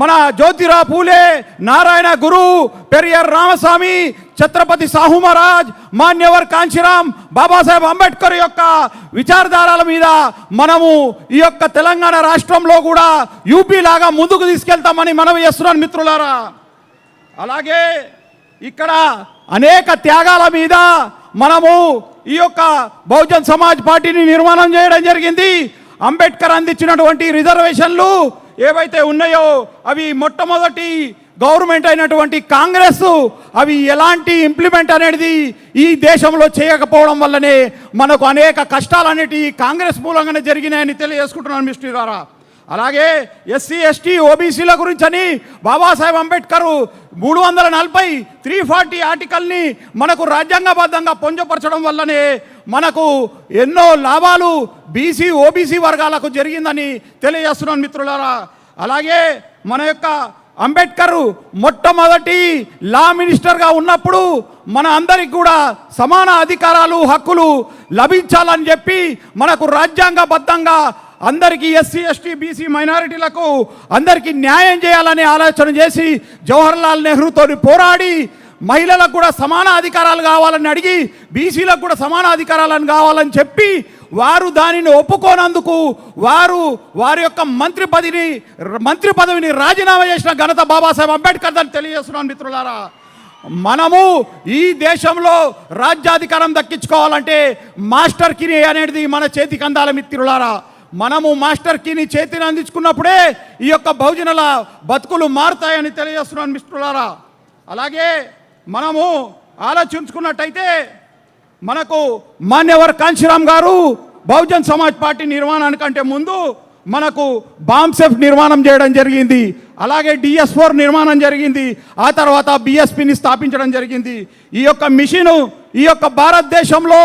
మన జ్యోతిరావు పూలే, నారాయణ గురు, పెరియార్ రామస్వామి, ఛత్రపతి సాహు మహారాజ్, మాన్యవర్ కాంచీరామ్, బాబాసాహెబ్ అంబేద్కర్ యొక్క విచారధారాల మీద మనము ఈ యొక్క తెలంగాణ రాష్ట్రంలో కూడా యూపీ లాగా ముందుకు తీసుకెళ్తామని మనవి చేస్తున్నాను మిత్రులారా. అలాగే ఇక్కడ అనేక త్యాగాల మీద మనము ఈ యొక్క బహుజన్ సమాజ్ పార్టీని నిర్మాణం చేయడం జరిగింది. అంబేద్కర్ అందించినటువంటి రిజర్వేషన్లు ఏవైతే ఉన్నాయో అవి మొట్టమొదటి గవర్నమెంట్ అయినటువంటి కాంగ్రెస్ అవి ఎలాంటి ఇంప్లిమెంట్ అనేది ఈ దేశంలో చేయకపోవడం వల్లనే మనకు అనేక కష్టాలు అనేటివి కాంగ్రెస్ మూలంగానే జరిగినాయని తెలియజేసుకుంటున్నాను మిస్టరారా. అలాగే ఎస్సీ ఎస్టీ ఓబీసీల గురించని బాబాసాహెబ్ అంబేద్కర్ 340 340 ఆర్టికల్ని మనకు రాజ్యాంగబద్ధంగా పొందుపరచడం వల్లనే మనకు ఎన్నో లాభాలు బీసీ ఓబీసీ వర్గాలకు జరిగిందని తెలియజేస్తున్నాను మిత్రులారా. అలాగే మన యొక్క అంబేద్కర్ మొట్టమొదటి లా మినిస్టర్గా ఉన్నప్పుడు మన అందరికి కూడా సమాన అధికారాలు హక్కులు లభించాలని చెప్పి మనకు రాజ్యాంగబద్ధంగా అందరికీ ఎస్సీ ఎస్టీ బీసీ మైనారిటీలకు అందరికీ న్యాయం చేయాలని ఆలోచన చేసి జవహర్లాల్ నెహ్రూతో పోరాడి మహిళలకు కూడా సమాన అధికారాలు కావాలని అడిగి బీసీలకు కూడా సమాన అధికారాలను కావాలని చెప్పి వారు దానిని ఒప్పుకోనందుకు వారి యొక్క మంత్రి పదవిని రాజీనామా చేసిన ఘనత బాబాసాహెబ్ అంబేద్కర్ అని తెలియజేస్తున్నాను మిత్రులారా. మనము ఈ దేశంలో రాజ్యాధికారం దక్కించుకోవాలంటే మాస్టర్ కీ అనేది మన చేతికి అందాల మిత్రులారా. మనము మాస్టర్ కీని చేతిని అందించుకున్నప్పుడే ఈ యొక్క బహుజనుల బతుకులు మారుతాయని తెలియజేస్తున్నాను మిత్రులారా. అలాగే మనము ఆలోచించుకున్నట్టయితే మనకు మాన్యవర్ కాంచీరామ్ గారు బహుజన్ సమాజ్ పార్టీ నిర్మాణానికంటే ముందు మనకు బాంసెఫ్ నిర్మాణం చేయడం జరిగింది. అలాగే DS4 నిర్మాణం జరిగింది. ఆ తర్వాత BSPని స్థాపించడం జరిగింది. ఈ యొక్క మిషను ఈ యొక్క భారతదేశంలో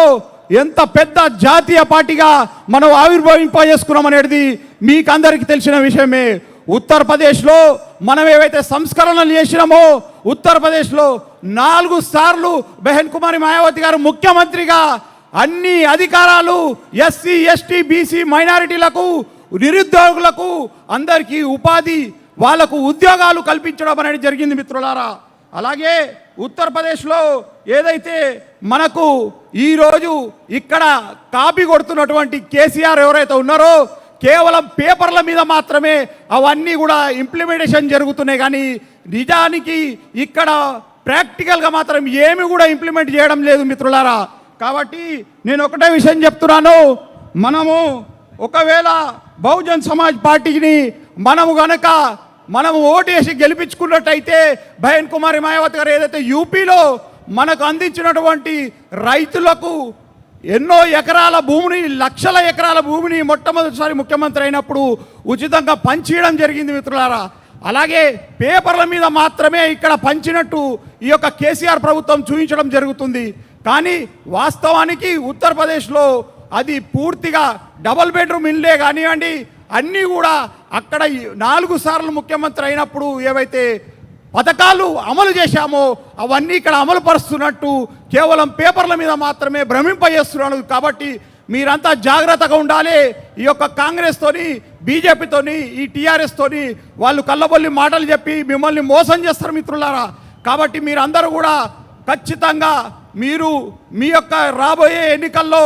ఎంత పెద్ద జాతీయ పార్టీగా మనం ఆవిర్భవింపజేసుకున్నాం అనేది మీకు అందరికీ తెలిసిన విషయమే. ఉత్తరప్రదేశ్లో మనం ఏవైతే సంస్కరణలు చేసినామో ఉత్తరప్రదేశ్లో 4 సార్లు బెహన్ కుమారి మాయావతి గారు ముఖ్యమంత్రిగా అన్ని అధికారాలు ఎస్సీ ఎస్టీ బీసీ మైనారిటీలకు నిరుద్యోగులకు అందరికీ ఉపాధి వాళ్లకు ఉద్యోగాలు కల్పించడం అనేది జరిగింది మిత్రులారా. అలాగే ఉత్తరప్రదేశ్లో ఏదైతే మనకు ఈరోజు ఇక్కడ కాపీ కొడుతున్నటువంటి కేసీఆర్ ఎవరైతే ఉన్నారో కేవలం పేపర్ల మీద మాత్రమే అవన్నీ కూడా ఇంప్లిమెంటేషన్ జరుగుతున్నాయి కానీ నిజానికి ఇక్కడ ప్రాక్టికల్గా మాత్రం ఏమి కూడా ఇంప్లిమెంట్ చేయడం లేదు మిత్రులారా. కాబట్టి నేను ఒకటే విషయం చెప్తున్నాను, మనము ఒకవేళ బహుజన్ సమాజ్ పార్టీని మనము ఓటేసి గెలిపించుకున్నట్టయితే బెహన్ కుమారి మాయావతి గారు ఏదైతే యూపీలో మనకు అందించినటువంటి రైతులకు ఎన్నో ఎకరాల భూమిని లక్షల ఎకరాల భూమిని మొట్టమొదటిసారి ముఖ్యమంత్రి అయినప్పుడు ఉచితంగా పంచియడం జరిగింది మిత్రులారా. అలాగే పేపర్ల మీద మాత్రమే ఇక్కడ పంచినట్టు ఈ యొక్క కేసీఆర్ ప్రభుత్వం చూపించడం జరుగుతుంది. కానీ వాస్తవానికి ఉత్తరప్రదేశ్లో అది పూర్తిగా డబుల్ బెడ్రూమ్ ఇల్లే కానివ్వండి అన్నీ కూడా అక్కడ 4 సార్లు ముఖ్యమంత్రి అయినప్పుడు ఏవైతే పథకాలు అమలు చేశామో అవన్నీ ఇక్కడ అమలు పరుస్తున్నట్టు కేవలం పేపర్ల మీద మాత్రమే భ్రమింపజేస్తున్నాడు. కాబట్టి మీరంతా జాగ్రత్తగా ఉండాలి. ఈ యొక్క కాంగ్రెస్తోని బీజేపీతోని ఈ టీఆర్ఎస్తోని వాళ్ళు కళ్ళబొల్లి మాటలు చెప్పి మిమ్మల్ని మోసం చేస్తారు మిత్రులారా. కాబట్టి మీరందరూ కూడా ఖచ్చితంగా మీ యొక్క రాబోయే ఎన్నికల్లో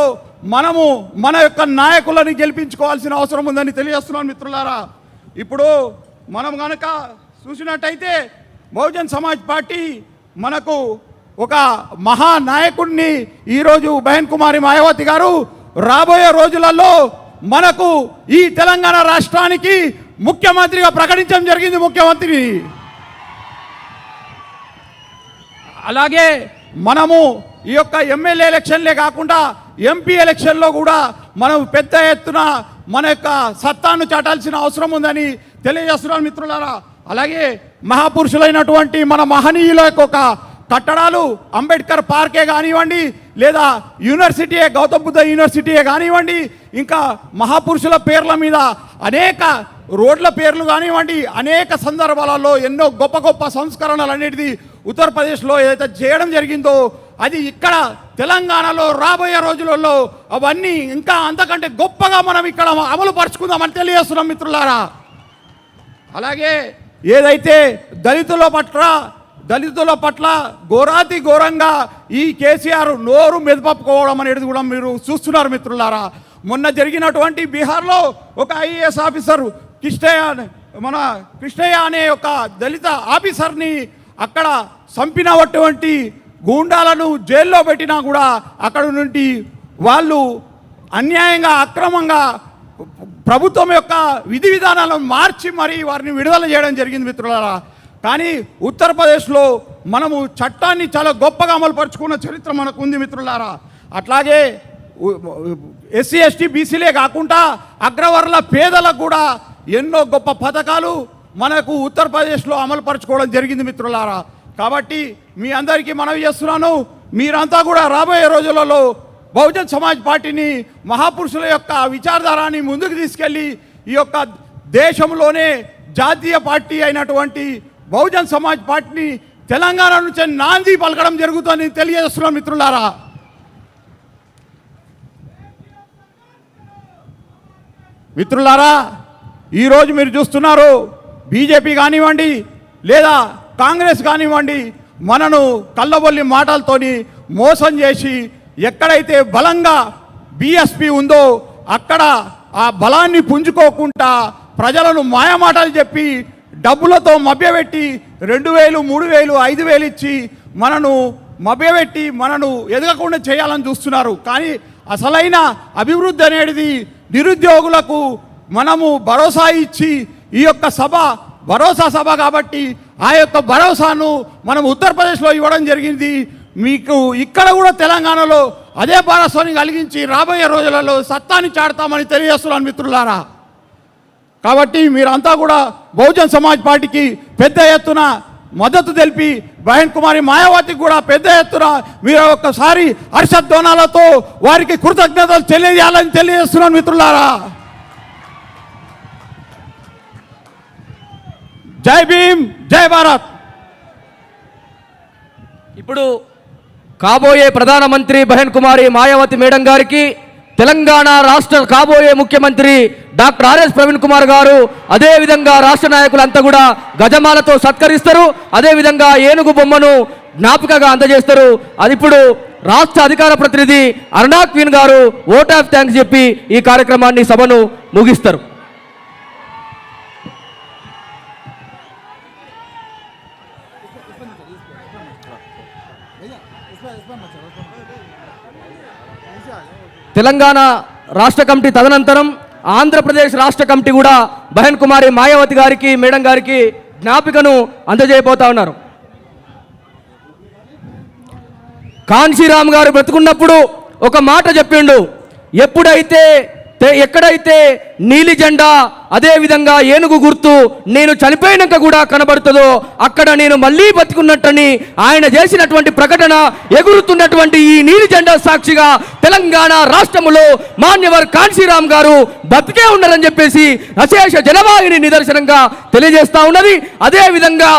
మనము మన యొక్క నాయకులని గెలిపించుకోవాల్సిన అవసరం ఉందని తెలియజేస్తున్నాను మిత్రులారా. ఇప్పుడు మనం కనుక చూసినట్టయితే బహుజన్ సమాజ్ పార్టీ మనకు ఒక మహానాయకుడిని ఈరోజు బెహన్ కుమారి మాయావతి గారు రాబోయే రోజులలో మనకు ఈ తెలంగాణ రాష్ట్రానికి ముఖ్యమంత్రిగా ప్రకటించడం జరిగింది ముఖ్యమంత్రిని. అలాగే మనము ఈ యొక్క ఎమ్మెల్యే ఎలక్షన్లే కాకుండా ఎంపీ ఎలక్షన్లో కూడా మనం పెద్ద ఎత్తున మన యొక్క సత్తాను చాటాల్సిన అవసరం ఉందని తెలియజేస్తున్నాను మిత్రులారా. అలాగే మహాపురుషులైనటువంటి మన మహనీయుల యొక్క కట్టడాలు అంబేద్కర్ పార్కే కానివ్వండి లేదా యూనివర్సిటీయే గౌతమ్ బుద్ధ యూనివర్సిటీయే కానివ్వండి ఇంకా మహాపురుషుల పేర్ల మీద అనేక రోడ్ల పేర్లు కానివ్వండి అనేక సందర్భాలలో ఎన్నో గొప్ప గొప్ప సంస్కరణలు అనేది ఉత్తరప్రదేశ్లో ఏదైతే చేయడం జరిగిందో అది ఇక్కడ తెలంగాణలో రాబోయే రోజులలో అవన్నీ ఇంకా అంతకంటే గొప్పగా మనం ఇక్కడ అమలు పరుచుకుందామని తెలియజేస్తున్నాం మిత్రులారా. అలాగే ఏదైతే దళితుల పట్ల ఘోరాతి ఘోరంగా ఈ కేసీఆర్ నోరు మెదపప్పుకోవడం అనేది కూడా మీరు చూస్తున్నారు మిత్రులారా. మొన్న జరిగినటువంటి బీహార్లో ఒక ఐఏఎస్ ఆఫీసర్ కృష్ణయ్య అనే ఒక దళిత ఆఫీసర్ని అక్కడ చంపినటువంటి గూండాలను జైల్లో పెట్టినా కూడా అక్కడ నుండి వాళ్ళు అన్యాయంగా అక్రమంగా ప్రభుత్వం యొక్క విధి విధానాలను మార్చి మరీ వారిని విడుదల చేయడం జరిగింది మిత్రులారా. కానీ ఉత్తరప్రదేశ్లో మనము చట్టాన్ని చాలా గొప్పగా అమలుపరుచుకున్న చరిత్ర మనకు ఉంది మిత్రులారా. అట్లాగే ఎస్సీ ఎస్టీ బీసీలే కాకుండా అగ్రవర్ణ పేదలకు కూడా ఎన్నో గొప్ప పథకాలు మనకు ఉత్తరప్రదేశ్లో అమలుపరుచుకోవడం జరిగింది మిత్రులారా. కాబట్టి మీ అందరికీ మనవి చేస్తున్నాను, మీరంతా కూడా రాబోయే రోజులలో బహుజన్ సమాజ్ పార్టీని మహాపురుషుల యొక్క విచారధారాన్ని ముందుకు తీసుకెళ్ళి ఈ యొక్క దేశంలోనే జాతీయ పార్టీ అయినటువంటి బహుజన్ సమాజ్ పార్టీని తెలంగాణ నుంచి నాంది పలకడం జరుగుతుందని తెలియజేస్తున్నాను మిత్రులారా. మిత్రులారా, ఈరోజు మీరు చూస్తున్నారు బీజేపీ కానివ్వండి లేదా కాంగ్రెస్ కానివ్వండి మనను కళ్ళబొల్లి మాటలతోని మోసం చేసి ఎక్కడైతే బలంగా బీఎస్పీ ఉందో అక్కడ ఆ బలాన్ని పుంజుకోకుండా ప్రజలను మాయమాటలు చెప్పి డబ్బులతో మభ్యపెట్టి 2000, 3000, 5000 ఇచ్చి మనను మభ్యపెట్టి మనను ఎదగకుండా చేయాలని చూస్తున్నారు. కానీ అసలైన అభివృద్ధి అనేది నిరుద్యోగులకు మనము భరోసా ఇచ్చి ఈ యొక్క సభ భరోసా సభ కాబట్టి ఆ యొక్క భరోసాను మనం ఉత్తరప్రదేశ్లో ఇవ్వడం జరిగింది. మీకు ఇక్కడ కూడా తెలంగాణలో అదే భారస్వామి కలిగించి రాబోయే రోజులలో సత్తాన్ని చాడతామని తెలియజేస్తున్నాను మిత్రులారా. కాబట్టి మీరంతా కూడా బహుజన్ సమాజ్ పార్టీకి పెద్ద ఎత్తున మద్దతు తెలిపి బహన్ కుమారి మాయావతికి కూడా పెద్ద ఎత్తున మీరు ఒక్కసారి హర్షధ్వానాలతో వారికి కృతజ్ఞతలు తెలియజేయాలని తెలియజేస్తున్నాను మిత్రులారా. జై భీమ్, జై భారత్. ఇప్పుడు కాబోయే ప్రధానమంత్రి బహన్ కుమారి మాయావతి మేడం గారికి తెలంగాణ రాష్ట్ర కాబోయే ముఖ్యమంత్రి డాక్టర్ ఆర్ఎస్ ప్రవీణ్ కుమార్ గారు అదేవిధంగా రాష్ట్ర నాయకులంతా కూడా గజమాలతో సత్కరిస్తారు. అదేవిధంగా ఏనుగు బొమ్మను జ్ఞాపికగా అందజేస్తారు. అది ఇప్పుడు రాష్ట్ర అధికార ప్రతినిధి అరుణా క్వీన్ గారు ఓట్ ఆఫ్ థ్యాంక్స్ చెప్పి ఈ కార్యక్రమాన్ని సభను ముగిస్తారు. తెలంగాణ రాష్ట్ర కమిటీ తదనంతరం ఆంధ్రప్రదేశ్ రాష్ట్ర కమిటీ కూడా బహన్ కుమారి మాయావతి గారికి మేడం గారికి జ్ఞాపికను అందజేయబోతా ఉన్నారు. కాన్షీరామ్ గారు బ్రతుకున్నప్పుడు ఒక మాట చెప్పిండు, ఎక్కడైతే నీలి జెండా అదేవిధంగా ఏనుగు గుర్తు నేను చనిపోయినాక కూడా కనబడుతుందో అక్కడ నేను మళ్ళీ బతికున్నట్టని ఆయన చేసినటువంటి ప్రకటన ఎగురుతున్నటువంటి ఈ నీలి జెండా సాక్షిగా తెలంగాణ రాష్ట్రంలో మాన్యవర్ కాన్షీరామ్ గారు బతికే ఉన్నారని చెప్పేసి అశేష జనవాహిని నిదర్శనంగా తెలియజేస్తా ఉన్నది. అదేవిధంగా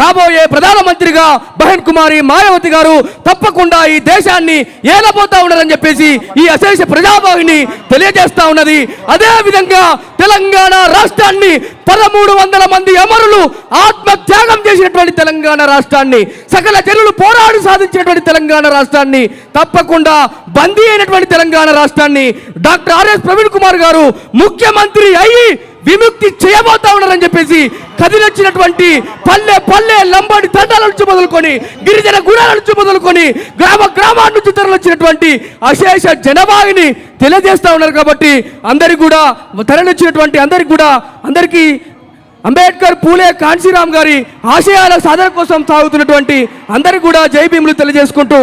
రాబోయే ప్రధానమంత్రిగా బహన్ కుమారి మాయావతి గారు తప్పకుండా ఈ దేశాన్ని ఏలబోతా ఉన్నారని చెప్పేసి ఈ అశేష ప్రజావాహిని తెలియజేస్తా ఉన్నది. అదేవిధంగా తెలంగాణ రాష్ట్రాన్ని 1300 మంది అమరులు ఆత్మత్యాగం చేసినటువంటి తెలంగాణ రాష్ట్రాన్ని, సకల జనులు పోరాడి సాధించినటువంటి తెలంగాణ రాష్ట్రాన్ని, తప్పకుండా బందీ అయినటువంటి తెలంగాణ రాష్ట్రాన్ని డాక్టర్ ఆర్ఎస్ ప్రవీణ్ కుమార్ గారు ముఖ్యమంత్రి అయ్యి విముక్తి చేయబోతా ఉన్నారని చెప్పేసి కదిలొచ్చినటువంటి పల్లె లంబాడి తండాల నుంచి మొదలుకొని గిరిజన గుడాల నుంచి మొదలుకొని గ్రామాల నుంచి తరలిచ్చినటువంటి అశేష జనవాహిని తెలియజేస్తా ఉన్నారు. కాబట్టి అందరికి కూడా తరలిచ్చినటువంటి అందరికీ అంబేద్కర్, పూలే, కాన్షీరామ్ గారి ఆశయాల సాధన కోసం సాగుతున్నటువంటి అందరికి కూడా జై భీములు తెలియజేసుకుంటూ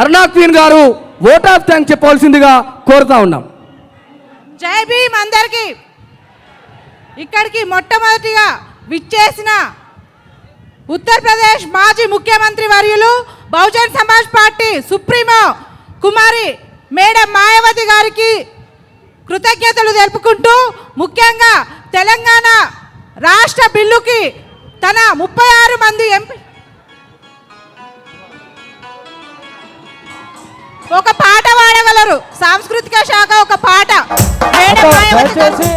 అరుణా క్వీన్ గారు ఓట్ ఆఫ్ థ్యాంక్స్ చెప్పవలసిందిగా కోరుతా ఉన్నాం. జై భీమ్ అందరికీ. ఇక్కడికి మొట్టమొదటిగా విచ్చేసిన ఉత్తరప్రదేశ్ మాజీ ముఖ్యమంత్రి వర్యులు బహుజన్ సమాజ్ పార్టీ సుప్రీమో కుమారి మేడం మాయావతి గారికి కృతజ్ఞతలు తెలుపుకుంటూ, ముఖ్యంగా తెలంగాణ రాష్ట్ర బిల్లుకి తన 36 మంది ఎంపీ ఒక పాట పాడగలరు. సాంస్కృతిక శాఖ ఒక పాట మేడం మాయావతి గారు.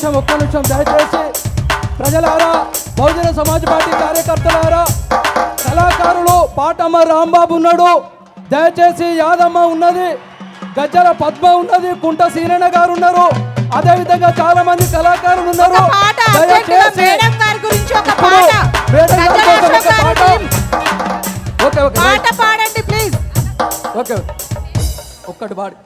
నిమిషం దయచేసి ప్రజలారా, బహుజన సమాజ్ పార్టీ కార్యకర్తలారా, కళాకారులు పాటమ్మ రాంబాబు ఉన్నాడు, దయచేసి యాదమ్మ ఉన్నది, గజ్జల పద్మ ఉన్నది, కుంట సీనన్న గారు ఉన్నారు, అదే విధంగా చాలా మంది కళాకారులు ఉన్నారు. ఒక పాట అర్జెంటుగా మేడం గారి గురించి ఒక పాట, పాట పాడండి ప్లీజ్. ఓకే, ఒక్కటి పాడి.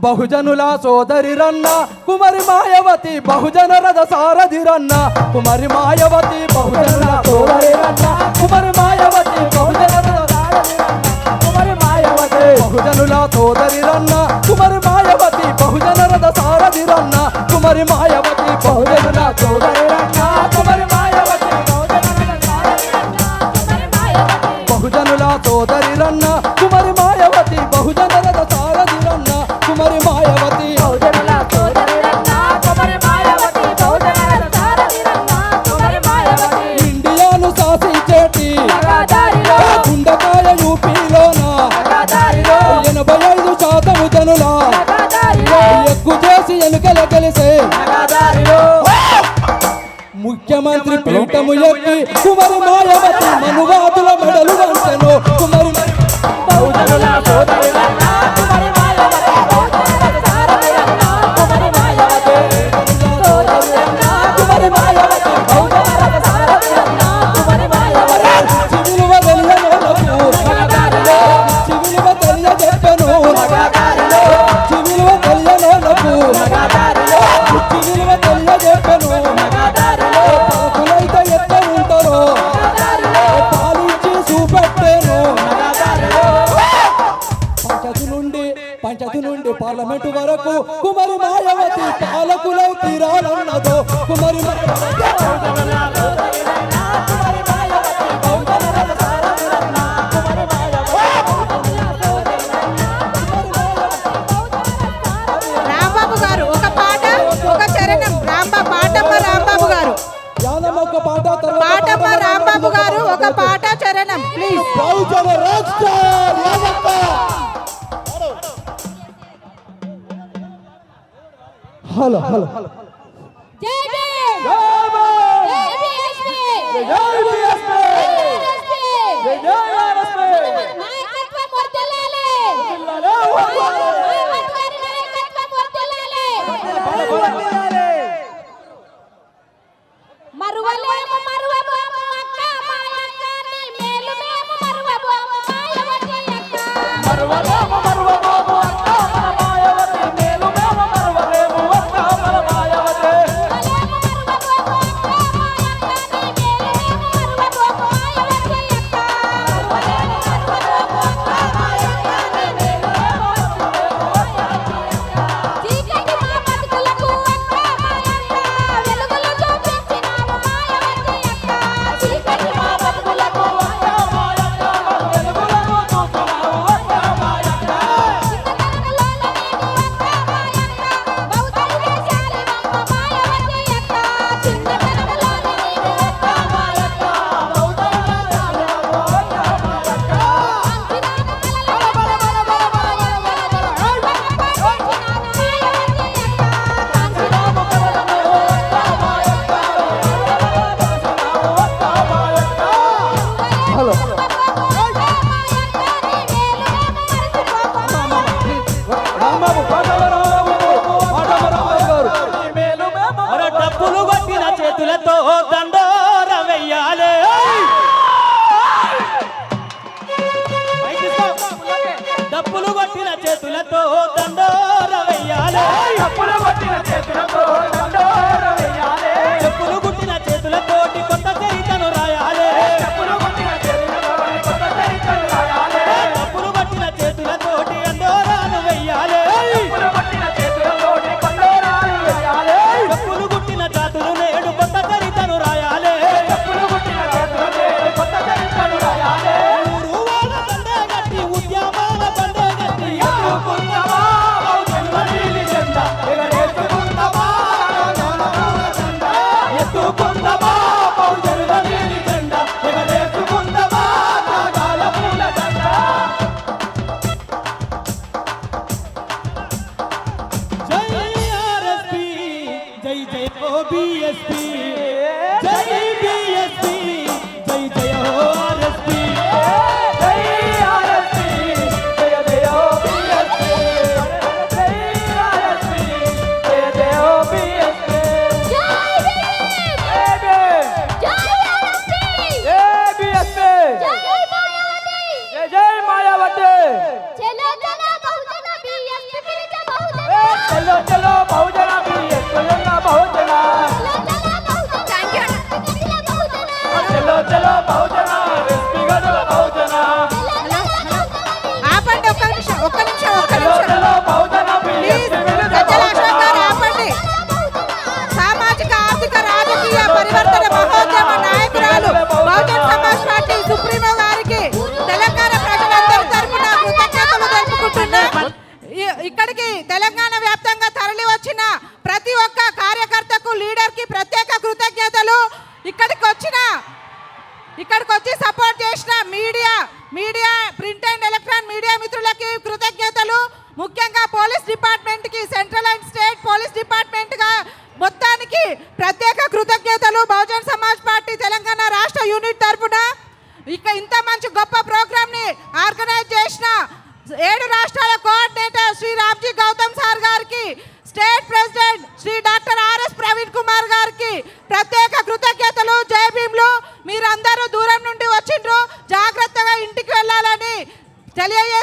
బహుజనుల సోదరి రన్న కుమారి మాయవతి, బహుజన రథ సారథి రన్న కుమారి మాయవతి, బహుజనుల సోదరి రన్న కుమారి మాయవతి, బహుజన రథ సారథి రన్న కుమారి మాయవతి, బహుజనుల సోదరి రన్న కుమారి మాయవతి, బహుజన రథ సారథి రన్న కుమారి మాయవతి, బహుజనుల సోదరి రన్న కుమారి మాయవతి, బహుజనుల సోదరి రన్న కుమారి మాయవతి, బహుజన రథ సారథి రన్న కుమారి మాయవతి, బహుజనుల సోదరి రన్న కుమారి మాయవతి, బహుజన రథ సారథి రన్న కుమారి మాయవతి, ఇండియాను శాసించేటి గుండకాయ యూపీలోన 85% జనుల ఎక్కువ చేసి ఎన్నికల గెలిసే ముఖ్యమంత్రి పీఠము ఎక్కి కుమారి మాయవతి మనువాదుల మెడలు వంచెను కుమారి బహుజనుల సోదరి రన్న కుమారి మాయవతి, బహుజనుల సారథి రన్న కుమారి మాయవతి, సోదరి రన్న కుమారి మాయవతి, బహుజనుల సారథి రన్న కుమారి మాయవతి, చివిలువ తెలియనోలకు చివిలువ తెలియజెప్పను, చివిలువ తెలియనోలకు చివిలువ తెలియజెప్పను, పాకులైతే ఎట్లా ఉంటారో పాలించి చూపెట్టేను, పంచాయతీ నుండి పార్లమెంటు వరకు కుమారి మాయవతి పాలకులై తీరాలన్నదో కుమారి రాంబాబు గారు ఒక పాట ఒక చరణం, పాటమ్మ రాంబాబు గారు, యాదమ్మ ఒక పాట, పాటమ్మ రాంబాబు గారు ఒక పాట చరణం ప్లీజ్. హలో హలో జై నాయకత్వం వర్ధిల్లాలి, నాయకత్వం వర్ధిల్లాలి, మరువలేము మరువబోము అక్క మాయక్కని, మేలు మేము మరువబోము మాయవతి అక్క, మరువలేము మరువబోము అక్క మన మాయవతి, మేలు మేము మరువలేము అక్క మన మాయవతి, మరువలేము మరువబోము అక్క మాయక్కని, మేలు మేము మరువబోము మాయవతి అక్క, మరువలేము మరువబోము అక్క మాయక్కని, మేలు మేము మరువబోము మాయవతి అక్క, చీకటి మా బతుకులకు అక్క మాయక్క, వెలుగులు చూపించినావు మాయవతి అక్క, చీకటి మా బతుకులకు అక్క మాయక్క, వెలుగులను చూపినావు అక్క మాయక్క, చలో చలో బహుజన బిఎస్పీ పిలిచే బహుజన చలో చలో బహుజన బిఎస్పీ బహుజన థ్యాంక్ యూ చలో చలో బహుజన ఎస్పీ గదుల బహుజన ఆపండి, ఒక్క నిమిషం చలో చలో బహుజన ప్లీజ్. బిఎస్పీ గజ్జల అశోక్ గారు ఆపండి. సామాజిక ఆర్థిక రాజకీయ పరివర్తన మహోద్యమ నాయకురాలు బహుజన్ సమాజ్ పార్టీ సుప్రీమో గారికి తెలంగాణ ప్రజలందరి తరపున కృతజ్ఞతలు తెలుపుకుంటున్నా. ఇక్కడికి తెలంగాణ వ్యాప్తంగా తరలి వచ్చిన ప్రతి ఒక్క కార్యకర్తకు లీడర్ కి ప్రత్యేక కృతజ్ఞతలు. ఇక్కడికి వచ్చి సపోర్ట్ చేసిన media print and electronic media మిత్రులకి కృతజ్ఞతలు. ముఖ్యంగా పోలీస్ డిపార్ట్మెంట్ కి, central and state police department గా మొత్తానికి ప్రత్యేక కృతజ్ఞతలు. బహుజన్ సమాజ్ పార్టీ తెలంగాణ రాష్ట్ర యూనిట్ తరపున ఇంత మంచి గొప్ప ప్రోగ్రామ్ ని ఆర్గనైజ్ చేసిన 7 రాష్ట్రాల కోఆర్డినేటర్ శ్రీ రామ్జీ గౌతమ్ సార్ గారికి, state president Shri doctor RS Praveen Kumar గారికి ప్రత్యేక కృతజ్ఞతలు. జై భీమ్లు. మీరందరూ దూరం నుండి వచ్చిండ్రు, జాగ్రత్తగా ఇంటికి వెళ్ళాలని తెలియజేస్తూ